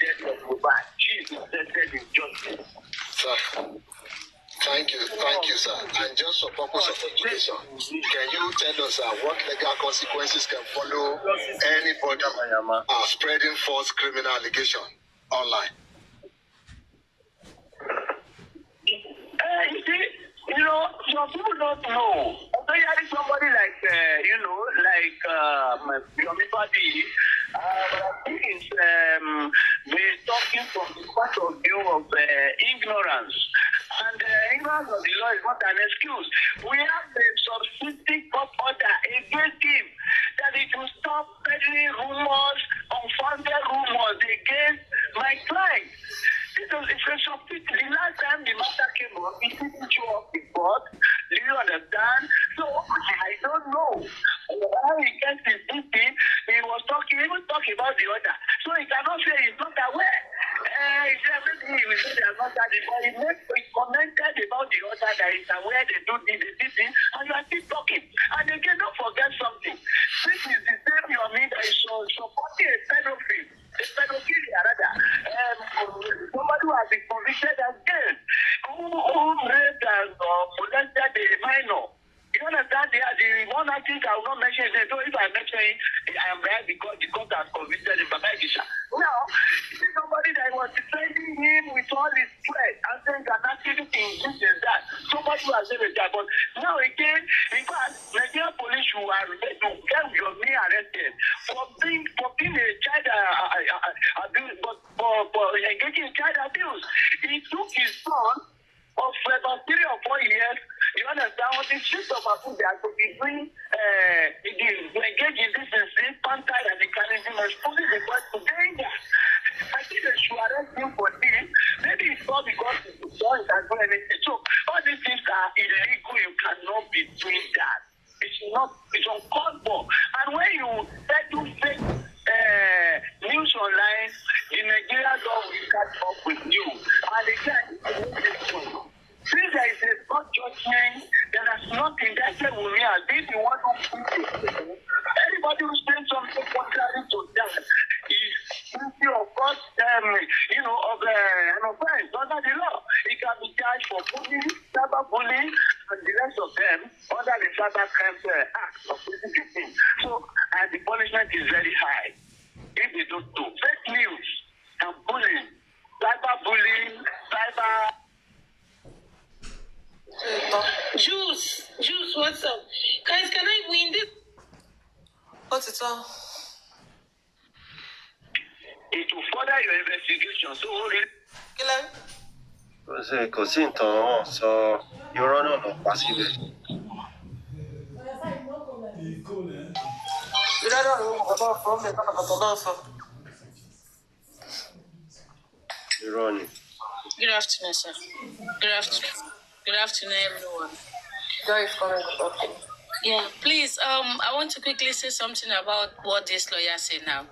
death of Mohbad. She is interested in justice. Sir, thank you, sir. And just for purpose of education, can you tell us what legal consequences can follow anybody spreading false criminal allegation online? You see, some people don't know. Especially somebody like, Yomi Badi, but I think it's we're talking from the point of view of ignorance. And ignorance of the law is not an excuse. We have a substantive court order against him that it will stop peddling rumors, unfounded rumors against my client. Because if you're something, the last time the matter came up, he didn't show up in court. Do you understand? So I don't know. How he gets his duty, he was talking about the order. So he cannot say he's not aware. He said maybe he will say they are not that, but he commented about the order that he's aware they do this, and you are still talking. And again, don't forget something. This is the same Yomi that is supporting a pedophilia. Somebody who has been convicted as gay, who raped and molested a minor. You understand? The one I think I will not mention his name. So if I mention it, I am right because the court has convicted him. Now, this is somebody that was defending him with all his threat and saying that activity is this and that. Somebody who has said that. But now again, in fact, Nigerian police who are ready to get me arrested for being a child abuse, for engaging in child abuse. He took his son of about 3 or 4 years. You understand what the shift of Abuja to be doing, engage in this infantile radicalism, exposing the boy to danger. I think they should arrest him for this. Maybe it's not because the boy can do anything. So all these things are illegal. You cannot be doing that. It's uncalled for. And when you do fake news online, the Nigerian law will catch up with you. And again, since there is a court judgment, there is nothing that said Wunmi has been the one who anybody who says something contrary to that is guilty of course, of an offense under the law. He can be charged for bullying, cyber bullying, and the rest of them under the Cyber Crimes Act of 2015. So, and the punishment is very high. If they don't do fake news and bullying, cyber bullying, Juice, what's up? Guys, can I win this? What's it all? It will further your investigation. So, kò sí nǹkan sọ irọ́ náà lọ pa síbẹ̀. Irọ́ ni. Good afternoon, sir. Good afternoon, everyone. Joy is coming. Okay. Yeah, please, I want to quickly say something about what this lawyer said now.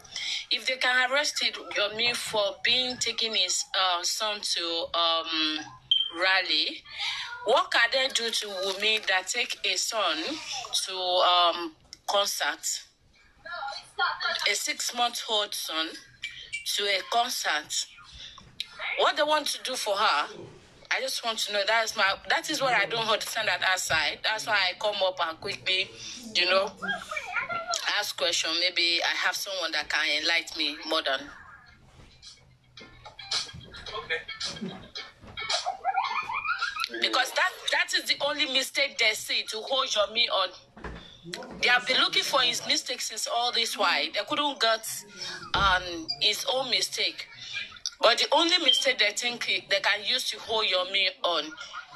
If they can arrest Yomi for taking his son to rally, what can they do to Wunmi that take a son to concert? A 6-month-old son to a concert. What they want to do for her, I just want to know. That is what I don't understand at our side. That's why I come up and quickly, ask question. Maybe I have someone that can enlighten me more than. Okay. Because that is the only mistake they see to hold Yomi on. They have been looking for his mistakes since all this while. They couldn't get his own mistake. But the only mistake they think they can use to hold Yomi on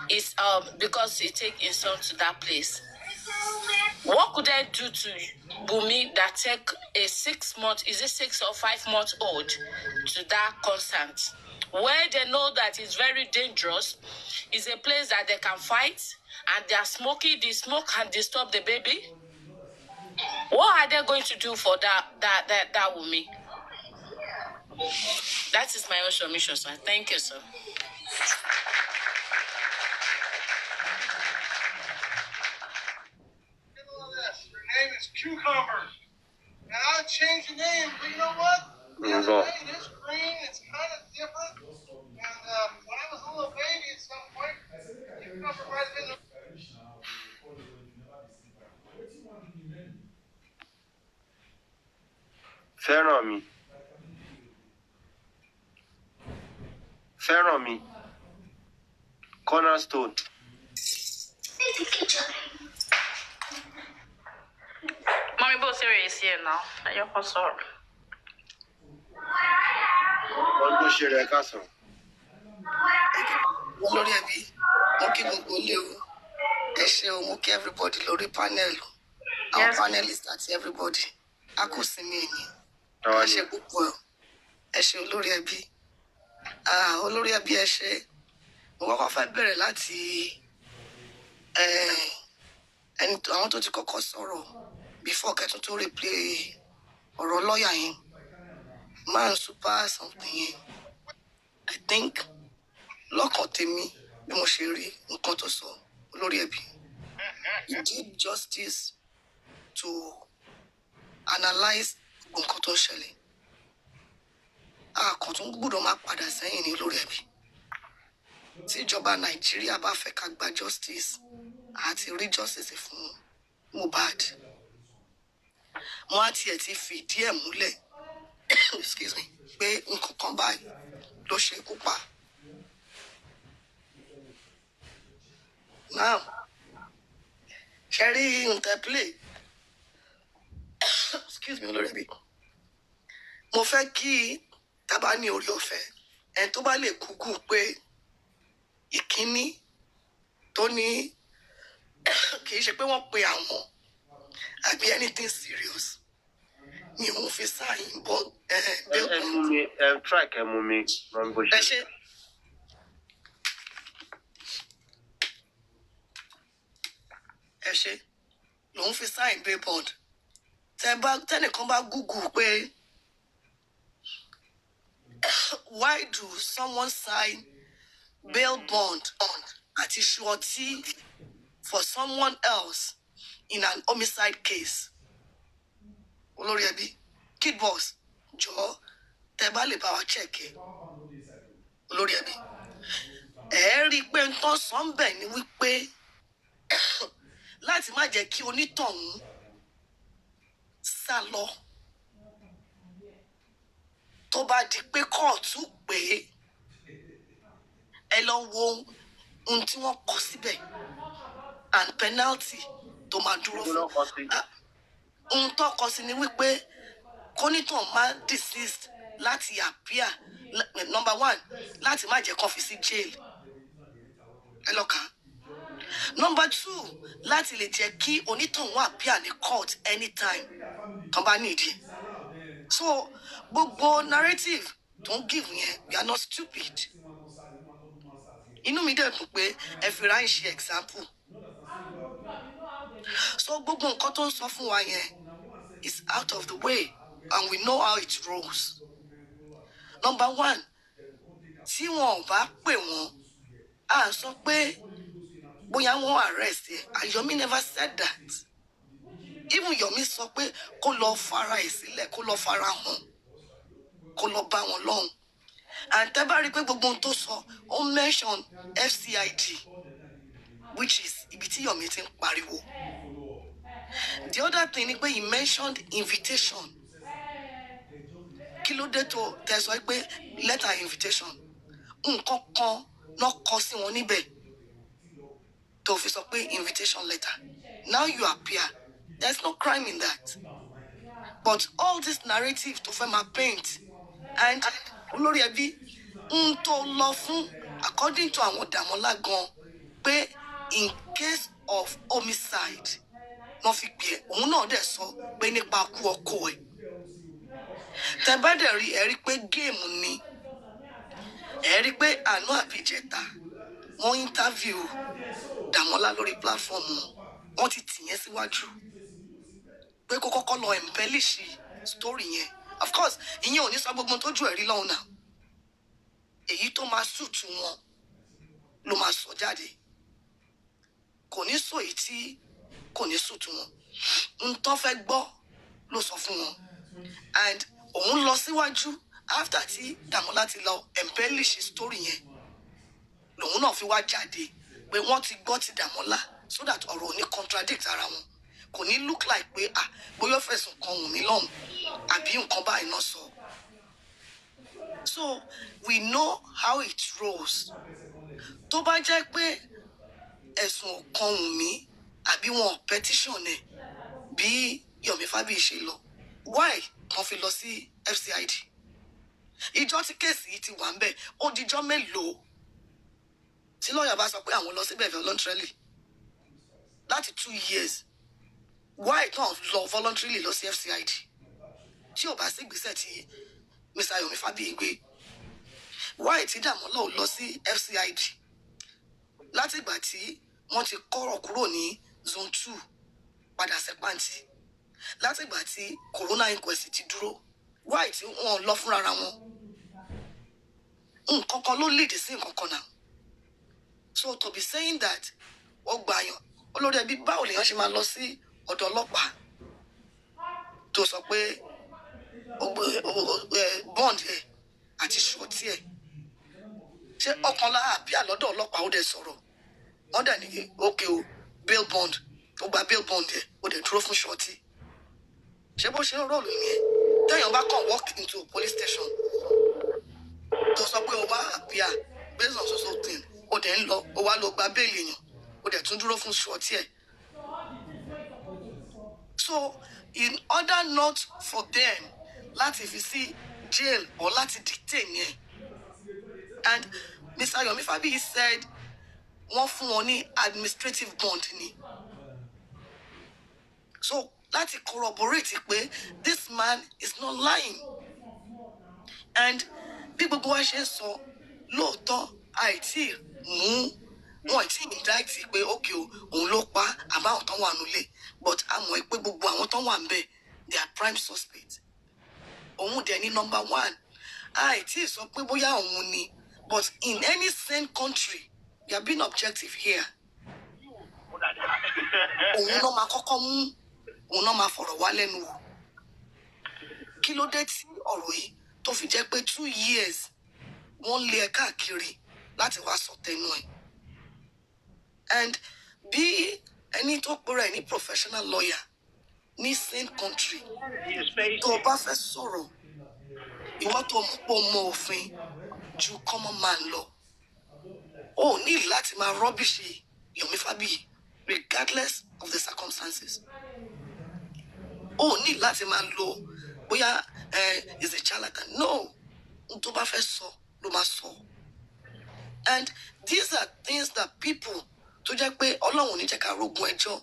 is because he take his son to that place. What could they do to Wunmi that take a 6-month, is it 6 or 5-month-old to that concert? Where they know that it's very dangerous, is a place that they can fight, and they are smoking, the smoke can disturb the baby. What are they going to do for that Wunmi? That is my own submission, sir. Thank you, sir. Your name is Cucumber. And I'll change the name, but you know what? The other day, this green and it's kind of different. And when I was a little baby at some point, you remember might have been. Fẹ́ràn mi. Cornerstone. Mommy, both serious here now. Are you also? Wọ́n ló ṣe rẹ̀ ká sàn. Olórí ẹbí, mo kí gbogbo ilé o. Ẹ ṣé o, mo kí everybody lórí panel. Àwọn panelists àti everybody. A kò sinmi ẹni. Ẹ ṣé púpọ̀. Ẹ ṣé olórí ẹbí. Olórí ẹbí ẹ ṣé. Mo kọ́kọ́ fẹ́ bẹ̀rẹ̀ láti àwọn tó ti kọ́kọ́ sọ̀rọ̀ before kẹ́tún tó replay ọ̀rọ̀ lọ́ọ̀yà yẹn. Man super something yẹn. I think lọ́kàn tèmi bí mo ṣe rí nǹkan tó sọ olórí ẹbí. He did justice to analyse nǹkan tó ń ṣẹlẹ̀. Àkàn tó ń gbọ́dọ̀ máa padà sẹ́yìn ní olórí ẹbí. Tí ìjọba Nàìjíríà bá fẹ́ ká gba justice àti rí justice fún Mohbad. Wọ́n á tiẹ̀ ti fìdí ẹ̀ múlẹ̀ excuse me pé nǹkan kan báyìí ló ṣe kú pa. Now, Sherry interplay. Excuse me, olórí ẹbí. Mo fẹ́ kí tá bá ní orí ọ̀fẹ́ ẹni tó bá lè kúkú pé ìkíní tó ní kì í ṣe pé wọ́n pe àwọn àbí anything serious. Mi ò fi sáyìn bọ́ track ẹ mú mi wọ́n bó ṣe. Ẹ ṣé lòun fi sign bail bond. Tẹ́nìkan bá Google pé why do someone sign bail bond àti surety for someone else in an homicide case? Olórí ẹbí, Kid Boss, jọ̀ọ́ tẹ́ bá lè bá wa check ẹ̀. Olórí ẹbí. Ẹ rí pé nǹkan sọ ń bẹ̀ ni wípé láti má jẹ́ kí onítọ̀hún sá lọ. Tó bá di pé kóòtù pé ẹ lọ wo ohun tí wọ́n kọ síbẹ̀ and penalty tó máa dúró fún. Ohun tó kọ sí ni wípé kónítọ̀hún máa desist láti appear. Number 1, láti má jẹ́ kó fi sí jail. Ẹ lọ kà. Number 2, láti lè jẹ́ kí onítọ̀hún appear ní court anytime tó bá need it. So gbogbo narrative tó ń give yẹn, we are not stupid. Inú mi dẹ̀ dùn pé ẹ fi ráyìn ṣe example. So gbogbo nǹkan tó ń sọ fún wa yẹn is out of the way and we know how it rolls. Number 1, tí wọn ò bá pè wọ́n, a sọ pé bóyá wọ́n arrest ẹ̀. And Yomi never said that. Even Yomi sọ pé kó lọ fara ẹ̀ sílẹ̀, kó lọ fara hàn, kó lọ bá wọn lọ́hùn. And tẹ́ bá rí pé gbogbo ohun tó sọ, ó mention FCID, which is ibi tí Yomi ti ń pariwo. The other thing ni pé he mentioned invitation. Kí ló dé tó tẹ́ sọ pé letter invitation? Nǹkan kan náà kọ sí wọn níbẹ̀ tó fi sọ pé invitation letter. Now you appear. There's no crime in that. But all this narrative to fẹ́ máa paint and olórí ẹbí ń tó lọ fún according to àwọn Dàmọ́lá gan pé in case of homicide wọ́n fi pè òun náà dẹ̀ sọ pé nípa kú ọkọ ẹ̀. Tẹ́ bá dẹ̀ rí ẹ rí pé géèmù ni. Ẹ rí pé àná àbíjẹta wọ́n interview Dàmọ́lá lórí platform wọ́n ti tì yẹn síwájú pé kó kọ́kọ́ lọ embellish story yẹn. Of course ìyẹn ò ní sọ gbogbo tójú ẹ̀rí lọ́hùn náà. Èyí tó máa suit wọn ló máa sọ jáde. Kò ní sọ èyí tí kò ní suit wọn. N tó fẹ́ gbọ́ ló sọ fún wọn. And òun lọ síwájú after tí Dàmọ́lá ti lọ embellish story yẹn lòun náà fi wá jáde pé wọ́n ti gbọ́ ti Dàmọ́lá so that ọ̀rọ̀ ò ní contradict ara wọn kò ní look like pé bóyá fẹ̀sùn kan Wunmi lọ́hùn àbí nǹkan báyìí náà sọ. So we know how it rolls. Tó bá jẹ́ pé ẹ̀sùn kan Wunmi àbí wọn petition ẹ̀ bí Yomi Fabiyi ṣe lọ why wọ́n fi lọ sí FCID ìjọ tí kéèsì yìí ti wà ń bẹ̀ ó dijọ́ mélòó tí lọ́ọ̀yà bá sọ pé àwọn lọ síbẹ̀ voluntarily láti 2 years why kan lọ voluntarily lọ sí FCID tí ò bá sí ìgbésẹ̀ tí Mr. Yomi Fabiyi gbé why tí Dàmọ́lá ò lọ sí FCID láti ìgbà tí wọ́n ti kọ́rọ̀ kúrò ní zone 2 padà sẹ́pàǹtì láti ìgbà tí corona inquest ti dúró why tí wọ́n lọ fúnra wọn nǹkan kan ló lead sí nǹkan kan náà. So to be saying that ó gbà yàn olórí ẹbí báwo lèèyàn ṣe máa lọ sí ọ̀dọ̀ ọlọ́pàá tó sọ pé bond ẹ̀ àti ṣọ́ọ̀tì ẹ̀ ṣé ọkànlá àbí àlọ́dọ̀ ọlọ́pàá ó dẹ̀ sọ̀rọ̀ wọ́n dẹ̀ ní ókè o bail bond ó gba bail bond ẹ̀ ó dẹ̀ dúró fún ṣọ́ọ̀tì ṣé bó ṣe ń rọ̀lù yẹn téèyàn bá kàn walk into a police station tó sọ pé o wá àbíà based on social thing ó dẹ̀ ń lọ ó wá lọ gba bail èèyàn ó dẹ̀ tún dúró fún ṣọ́ọ̀tì ẹ̀. So in order not for them láti fi sí jail or láti detain yẹn and Mr. Yomi Fabiyi said wọ́n fún wọn ní administrative bond ni so láti corroborate pé this man is not lying and bí gbogbo wa ṣe sọ lóòótọ́ àìtí mú wọn àìtí indict pé ókè o òun ló pa àbáwọn tán wà nílé but a mọ̀ pé gbogbo àwọn tán wà ń bẹ̀ they are prime suspects òun dẹ̀ ní number 1 àìtí sọ pé bóyá òun ni but in any sane country you are being objective here òun náà máa kọ́kọ́ mú òun náà máa fọ̀rọ̀ wá lẹ́nu wò kí ló dé tí ọ̀rọ̀ yìí tó fi jẹ́ pé 2 years wọ́n lé ẹ káàkiri láti wá sọ tẹnu ẹ̀ and bí ẹni tó pèrè ẹ̀ ní professional lawyer ní same country tó o bá fẹ́ sọ̀rọ̀ ìwọ tó mọ̀ pé o mọ òfin ju common man lọ o ní láti máa rọ́bìṣì Yomi Fabiyi regardless of the circumstances o ní láti máa lo bóyá is a charlatan no n tó bá fẹ́ sọ ló máa sọ and these are things that people tó jẹ́ pé Ọlọ́run ò ní jẹ́ ká rógun ẹjọ́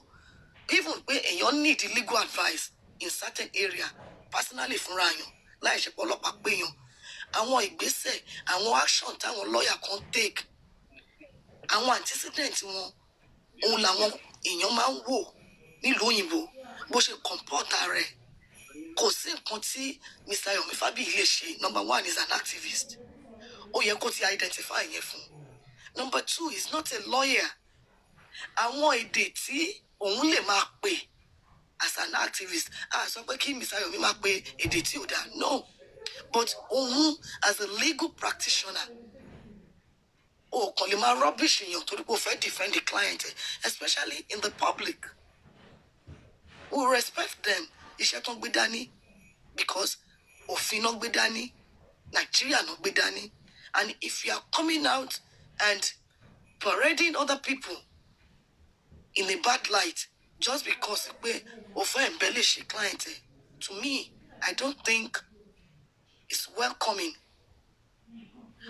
even pé èèyàn need legal advice in certain area personally fúnra yàn láì ṣe pé ọlọ́pàá péyàn àwọn ìgbésẹ̀ àwọn action táwọn lawyer kan take àwọn antecedent wọn òun làwọn èèyàn máa ń wò nílùú òyìnbó bó ṣe comport ara ẹ̀ kò sí nǹkan tí Mr. Yomi Fabiyi lè ṣe number 1 is an activist ó yẹ kó ti identify yẹn fún number 2 is not a lawyer àwọn èdè tí òun lè máa pè as an activist sọ pé kí Mr. Yomi máa pè èdè tí ò dáa no but òun as a legal practitioner o kàn lè máa rubbish èèyàn torí pé o fẹ́ defend the client especially in the public we respect them iṣẹ́ tó ń gbé dání because òfin náà gbé dání Nigeria náà gbé dání and if you are coming out and parading other people in a bad light just because pé o fẹ́ embellish a client to me I don't think it's welcoming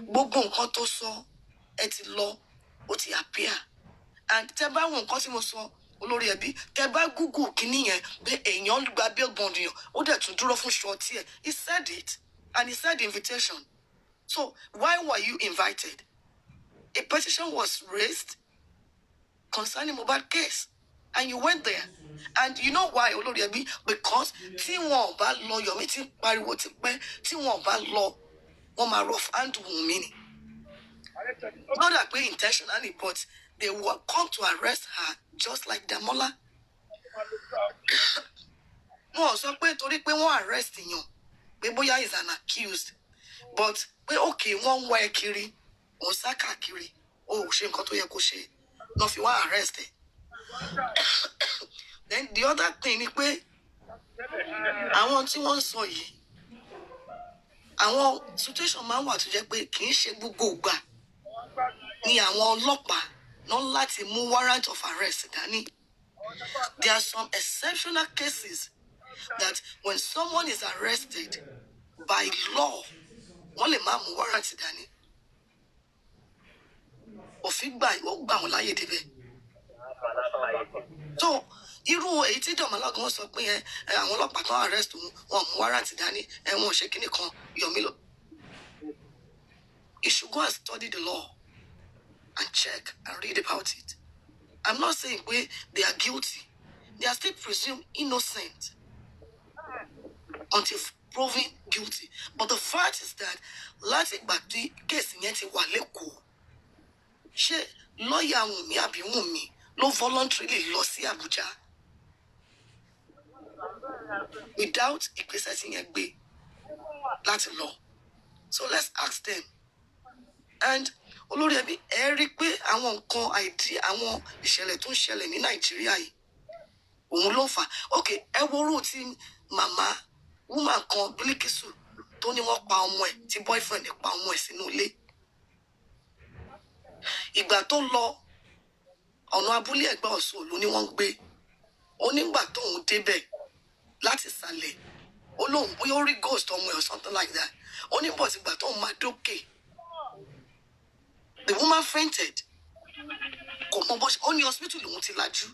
gbogbo nǹkan tó sọ ẹ ti lọ ó ti appear and tẹ́ bá wo nǹkan tí mo sọ olórí ẹbí tẹ́ bá google kíní yẹn pé èèyàn gba bail bond yẹn ó dẹ̀ tún dúró fún ṣọ́ọ̀tì ẹ̀ he said it and he said invitation so why were you invited a petition was raised concerning Mohbad case and you went there and you know why olórí ẹbí because tí wọn ò bá lọ Yomi ti pariwo ti pẹ́ tí wọn ò bá lọ wọn máa rough hand Wunmi ni not that pé intentionally but they will come to arrest her just like Damola wọn sọ pé torí pé wọn arrest yàn pé bóyá is an accused but pé okay wọ́n wá ẹ kiri òun sá káàkiri ó ṣe nǹkan tó yẹ kó ṣe lọ́ fi wá arrest ẹ̀. Then the other thing ni pé àwọn tí wọ́n ń sọ yìí àwọn situation máa ń wà tó jẹ́ pé kì í ṣe gbogbo ìgbà ni àwọn ọlọ́pàá náà láti mú warrant of arrest dání. There are some exceptional cases that when someone is arrested by law wọ́n lè má mú warrant dání. Òfin gbà ó gbà wọ́n láyè débẹ̀. So irú èyí tí Dọ̀mọ́lágan sọ pé àwọn ọlọ́pàá tó arrest wọn mú warrant dání wọn ò ṣe kíní kan Yomi lọ. You should go and study the law and check and read about it. I'm not saying they are guilty. They are still presumed innocent until proven guilty. But the fact is that láti ìgbà tí kéèsì yẹn ti wà lẹ́kọ̀ọ́ ṣé lọ́ọ̀yà Wunmi àbí Wunmi ló voluntarily lọ sí Abuja without ìgbésẹ̀ tí yẹn gbé láti lọ. So let's ask them. And olórí ẹbí ẹ rí pé àwọn nǹkan àìdí àwọn ìṣẹ̀lẹ̀ tó ń ṣẹlẹ̀ ní Nàìjíríà yìí òun ló fà. Okay, ẹ wo orú tí màmá woman kan Bilikisu tó ní wọ́n pa ọmọ ẹ̀ tí boyfriend pa ọmọ ẹ̀ sínú ilé. Ìgbà tó lọ ọ̀nà abúlé Ẹ̀gbá Ọ̀ṣun ló ní wọ́n gbé. Ó nígbà tóun débẹ̀ láti sàlẹ̀ ó lóun bóyá ó rí ghost ọmọ ẹ̀ or something like that. Ó ní bọ̀ sígbà tóun máa dókè. The woman fainted. Kò mọ bó ṣe ó ní hospital lòun ti lajú.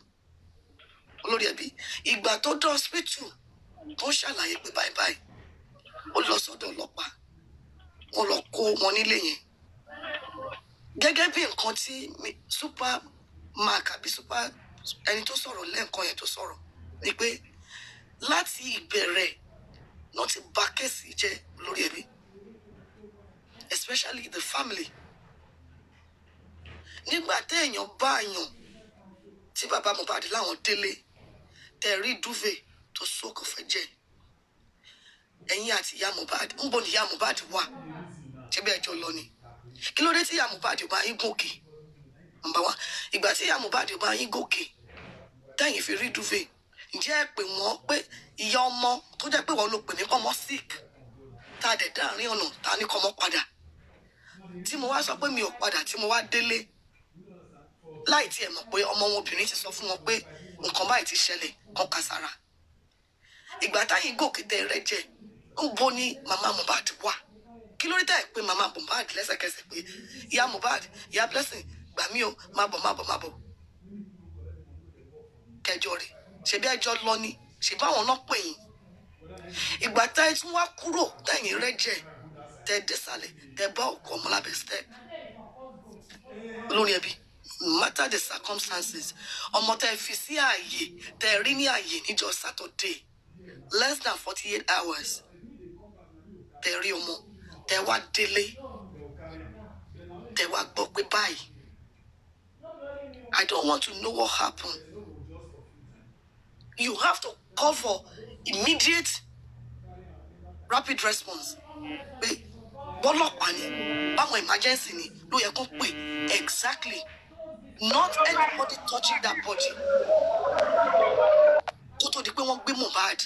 Olórí ẹbí ìgbà tó dé hospital tó ṣàlàyé pé bye bye ó lọ sọ́dọ̀ ọlọ́pàá wọ́n lọ kó wọn nílé yẹn. Gẹ́gẹ́ bí nǹkan tí super mark àbí super ẹni tó sọ̀rọ̀ lẹ́ẹ̀kan yẹn tó sọ̀rọ̀ ni pé láti ìbẹ̀rẹ̀ náà ti bà kéèsì jẹ́ lórí ẹbí, especially the family. Nígbà téèyàn bá yàn tí bàbá Mohbad láwọn délé tẹ̀rí duvet tó sókò fẹ́ jẹ́ ẹ̀yìn àti ìyá Mohbad ń bọ̀ ní ìyá Mohbad wà ṣé bẹ́ẹ̀ jọ lọ ni. Kí ló dé tí ìyá Mohbad bá yín gòkè? Number one, ìgbà tí ìyá Mohbad bá yín gòkè tẹ̀yìn fi rí duvet ǹjẹ́ ẹ pè wọ́n pé ìyá ọmọ tó jẹ́ pé wọ́n ló pè mí kọ́ ọmọ sick tá a dẹ̀ dáàrin ọ̀nà tá a ní kọ́ ọmọ padà tí mo wá sọ pé mi ò padà tí mo wá délé láì tí ẹ mọ̀ pé ọmọ wọn obìnrin ti sọ fún wọn pé nǹkan báyìí ti ṣẹlẹ̀ kan kàsàrà. Ìgbà táyìn gòkè tẹ rẹ jẹ ń bo ní màmá Mohbad wà. Kí ló dé tẹ́ ẹ pé màmá Mohbad lẹ́sẹ̀kẹsẹ̀ pé ìyá Mohbad ìyá Blessing gbà mí o má bọ̀ kẹjọ rẹ̀ ṣebí ẹjọ́ lọ ni ṣebí àwọn náà pè yín. Ìgbà tá ẹ tún wá kúrò tẹ̀yìn rẹ jẹ tẹ désàlẹ̀ tẹ bá òkú ọmọ lábẹ́ step. Olórí ẹbí no matter the circumstances ọmọ tẹ fi sí ààyè tẹ rí ní ààyè níjọ́ Saturday less than 48 hours tẹ rí ọmọ tẹ wá délé tẹ wá gbọ́ pé báyìí. I don't want to know what happened. You have to call for immediate rapid response. Pé bọ́lọ́pàá ni báwọn emergency ni ló yẹ kó pè exactly. Not anybody touching that body. Kó tó di pé wọ́n gbé Mohbad.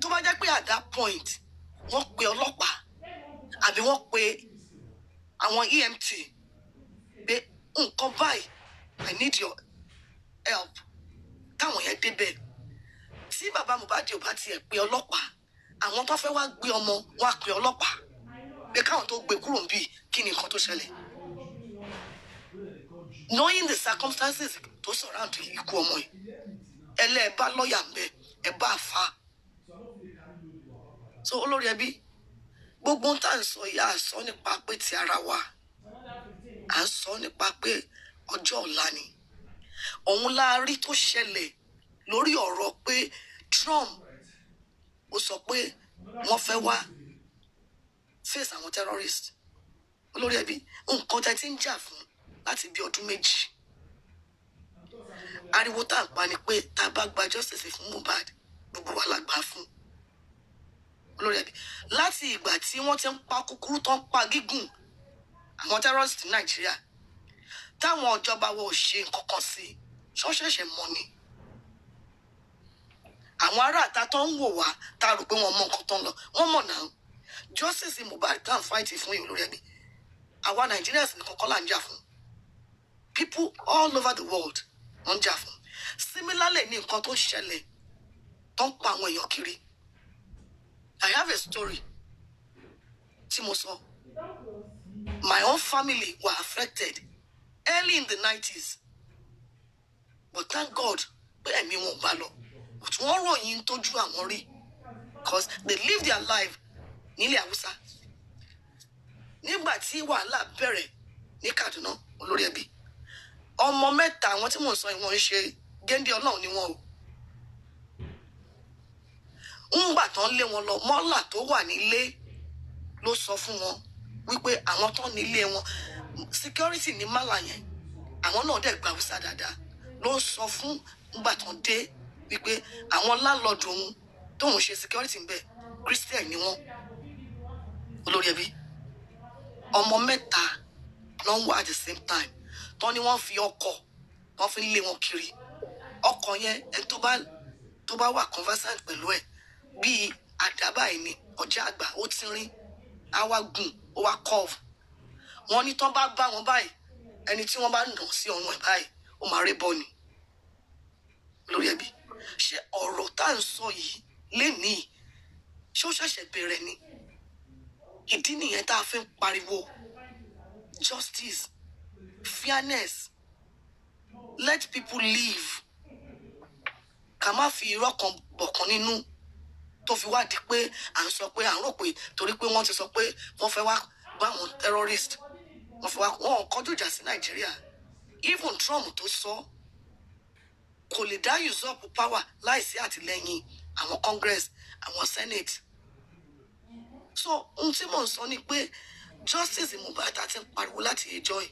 Tó bá jẹ́ pé at that point wọ́n pe ọlọ́pàá àbí wọ́n pe àwọn EMT pé nǹkan báyìí I need your help. Táwọn yẹn débẹ̀. Tí bàbá Mohbad ò bá tiẹ̀ pe ọlọ́pàá àwọn tó fẹ́ wá gbé ọmọ wọn á pe ọlọ́pàá pé káwọn tó gbé kúrò níbí kí ni nǹkan tó ṣẹlẹ̀. Knowing the circumstances tó surround ikú ọmọ yìí ẹlẹ́ẹ̀bá lọ́ọ̀yà ń bẹ ẹ̀bá àfa. So olórí ẹbí gbogbo ń tà ń sọ yìí à ń sọ nípa pé ti ara wa à ń sọ nípa pé ọjọ́ ọ̀la ni. Òun la rí tó ṣẹlẹ̀ lórí ọ̀rọ̀ pé Trump ó sọ pé wọ́n fẹ́ wá face àwọn terrorist. Olórí ẹbí nǹkan tẹ́ ti ń jà fún láti bí ọdún méjì. Ariwo tá à ń pa ni pé tá a bá gba justice fún Mohbad gbogbo wa la gbà fún. olórí ẹbí láti ìgbà tí wọ́n ti ń pa kúkúrú tó ń pa gígùn àwọn terrorist ní Nàìjíríà táwọn ìjọba wo ò ṣe nǹkan kan sí ṣọ́ṣẹ̀ṣẹ̀ mọ́ ni àwọn ará àta tó ń wò wá tá a rò pé wọ́n mọ nǹkan tó ń lọ wọ́n mọ̀ náà justice Mohbad tá à ń fight fún yìí olórí ẹbí àwa Nigerians nìkan kọ́ là ń jà fún people all over the world wọ́n ń jà fún similarly ní nǹkan tó ń ṣẹlẹ̀ tó ń pa àwọn èèyàn kiri I have a story tí mo sọ my own family were affected early in the 90s but thank God pé ẹ̀mí wọn bá lọ but wọ́n ròyìn tójú àwọn rí because they live their life nílẹ̀ Haúsá nígbà tí wàhálà bẹ̀rẹ̀ ní Kaduna olórí ẹbí ọmọ mẹ́ta àwọn tí mò ń sọ ìwọ̀n ń ṣe géńdé Ọlọ́run ni wọ́n o ńgbà tán lé wọn lọ mọ́là tó wà nílé ló sọ fún wọn wípé àwọn tán nílé wọn security ní mọ́là yẹn àwọn náà dẹ̀ gba Haúsá dáadáa ló sọ fún ńgbà tán dé wípé àwọn láńlọ́ọ̀dù òun tóun ṣe security ń bẹ̀ Christian ni wọ́n olórí ẹbí ọmọ mẹ́ta ló ń wá at the same time tán ni wọ́n fi ọkọ̀ wọ́n fi lé wọn kiri ọkọ̀ yẹn ẹni tó bá wà conversant pẹ̀lú ẹ̀ bíi àdábà ẹ̀ ní ọjà àgbà ó ti rin á wá gùn ó wá curve wọ́n ní tán bá bá wọn báyìí ẹni tí wọ́n bá nà sí ọrùn ẹ̀ báyìí ó máa rí bọ́ ni lórí ẹbí ṣé ọ̀rọ̀ tá à ń sọ yìí lénìí ṣé ó ṣẹ̀ṣẹ̀ bẹ̀rẹ̀ ni ìdí nìyẹn tá a fi ń pariwo justice fairness let people live ká má fi irọ́ kan bọ̀kan nínú tó fi wá di pé à ń sọ pé à ń rò pé torí pé wọ́n ti sọ pé wọ́n fẹ́ wá bá àwọn terrorist wọ́n fẹ́ wá wọ́n kọjú ìjà sí Nàìjíríà even Trump tó sọ kò lè dá usurp power láìsí àtìlẹ́yìn àwọn Congress àwọn Senate so ohun tí mò ń sọ ni pé justice Mohbad ti ń pariwo láti ẹjọ́ ẹ̀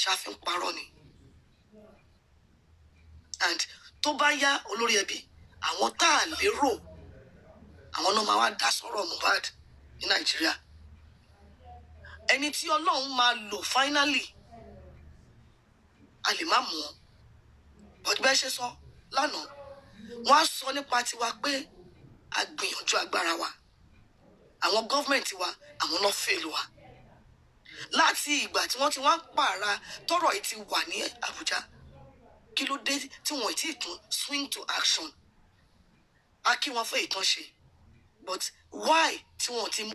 ṣàfihàn parọ́ ni and tó bá yá olórí ẹbí àwọn tá a lérò àwọn náà máa wá dá sọ̀rọ̀ Mohbad ní Nàìjíríà ẹni tí Ọlọ́run máa lò finally a lè má mú wọn but bẹ́ẹ̀ ṣe sọ lánàá wọ́n á sọ nípa tiwa pé a gbìyànjú agbára wa àwọn gọ́fìmẹ̀ntì wa àwọn náà fail wa láti ìgbà tí wọ́n ti wá ń pààrà tọ́rọ̀ yìí ti wà ní Àbújá kí ló dé tí wọ́n ti tún swing to action a kí wọn fẹ́ ìtàn ṣe but why tí wọ́n ti ń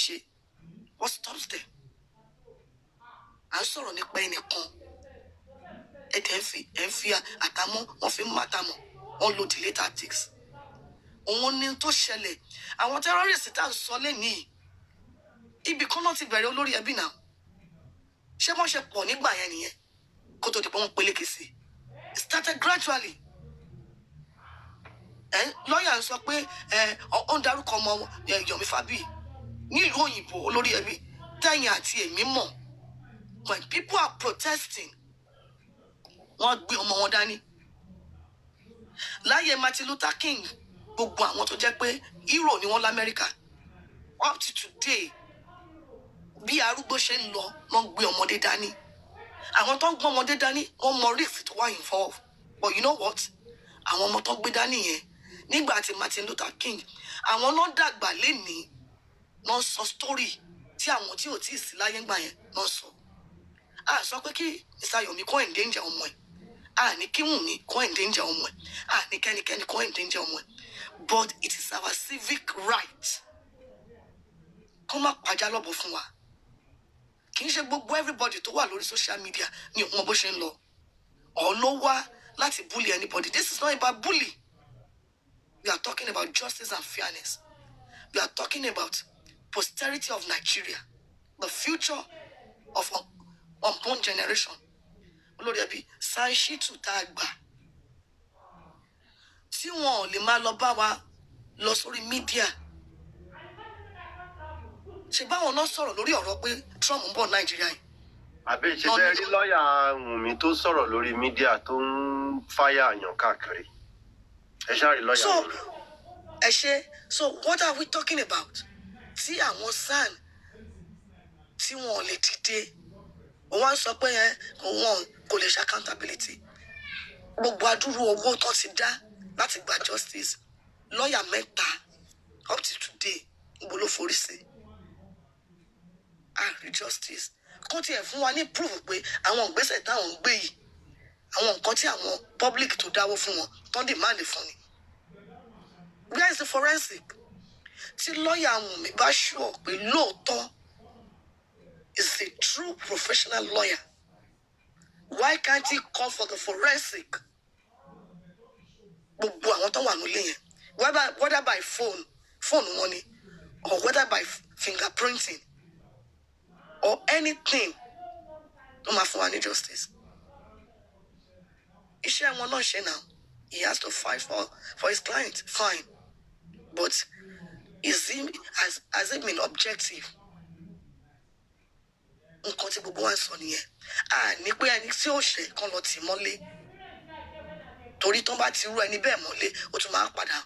ṣe what stops them à ń sọ̀rọ̀ nípa ẹnìkan ẹ̀dẹ̀ ń fi àtàmọ́ wọ́n fi ń mátàmọ́ wọ́n lo delay tactics òun ni tó ṣẹlẹ̀ àwọn terrorists tá à ń sọ lẹ́nìí ibì kan náà ti bẹ̀rẹ̀ olórí ẹbí náà ṣé wọ́n ṣe pọ̀ nígbà yẹn nìyẹn kó tó di pé wọ́n peléke sí it started gradually lọ́ọ̀yà ń sọ pé ó ń darúkọ ọmọ Yomi Fabi nílùú òyìnbó olórí ẹbí tẹ̀yìn àti èmi mọ̀ when people are protesting wọ́n gbé ọmọ wọn dání láyé Martin Luther King gbogbo àwọn tó jẹ́ pé hero ni wọ́n l'Amẹ́ríkà up to today bí arúgbó ṣe ń lọ wọ́n gbé ọmọdé dání àwọn tó ń gbé ọmọdé dání wọ́n mọ risk tó wà involve but you know what àwọn ọmọ tó ń gbé dání yẹn nígbà tí Martin Luther King àwọn náà dàgbà lénìí náà sọ story tí àwọn tí ò tí ì sí láyé ńgbà yẹn náà sọ a sọ pé kí Mr. Yomi kó endanger ọmọ ẹ̀ a ní kí Wunmi kó endanger ọmọ ẹ̀ a ní kẹ́nikẹ́ni kó endanger ọmọ ẹ̀ but it is our civic right kó má pàjá lọ́bọ̀ fún wa kì í ṣe gbogbo everybody tó wà lórí social media ni òun mọ bó ṣe ń lọ ọ̀ ló wá láti bully anybody. This is not about bully. We are talking about justice and fairness. We are talking about posterity of Nigeria, the future of unborn generation. Olórí ẹbí Sanshitu tá a gbà tí wọn ò lè máa lọ bá wa lọ sórí mídíà ṣe báwọn náà sọ̀rọ̀ lórí ọ̀rọ̀ pé Trump ń bọ̀ Nàìjíríà yìí. àbí ṣe bẹ́ẹ̀ rí lọ́ọ̀yà Wunmi tó sọ̀rọ̀ lórí mídíà tó ń fáyà àyàn káàkiri ẹ ṣáà rí lọ́ọ̀yà Wunmi. So what are we talking about? Tí àwọn SAN tí wọn ò lè dìde, wọ́n sọ pé wọn kò lè ṣe accountability. Gbogbo adúrú owó tó ti dá láti gba justice. Lawyer mẹ́ta up to today gbogbo ló forí sí. Justice. Kó tiẹ̀ fún wa ní proof pé àwọn ìgbésẹ̀ táwọn ń gbé yìí, àwọn nǹkan tí àwọn public tó dáwó fún wọn tó ń demand fún ni. Where is the forensic? Tí lawyer Wunmi bá sure pé lóòótọ́ is a true professional lawyer, why can't he call for the forensic? Gbogbo àwọn tó wà nílé yẹn, whether by phone money, or whether by fingerprinting, or anything, no máa fún wa ní justice. Iṣẹ́ wọn náà ṣe now. He has to fight for his client, fine. But has it been objective? Nǹkan tí gbogbo wa ń sọ nìyẹn. Ní pé ẹni tí ó ṣe kan lọ tì mọ́lé. Torí tó bá ti rú ẹni bẹ́ẹ̀ mọ́lé, ó tún máa padà.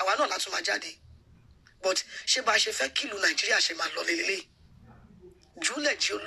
Àwa náà látún máa jáde. But ṣé bá ṣe fẹ́ kí ìlú Nàìjíríà ṣe máa lọ lélẹ̀? Jùlẹ̀ jí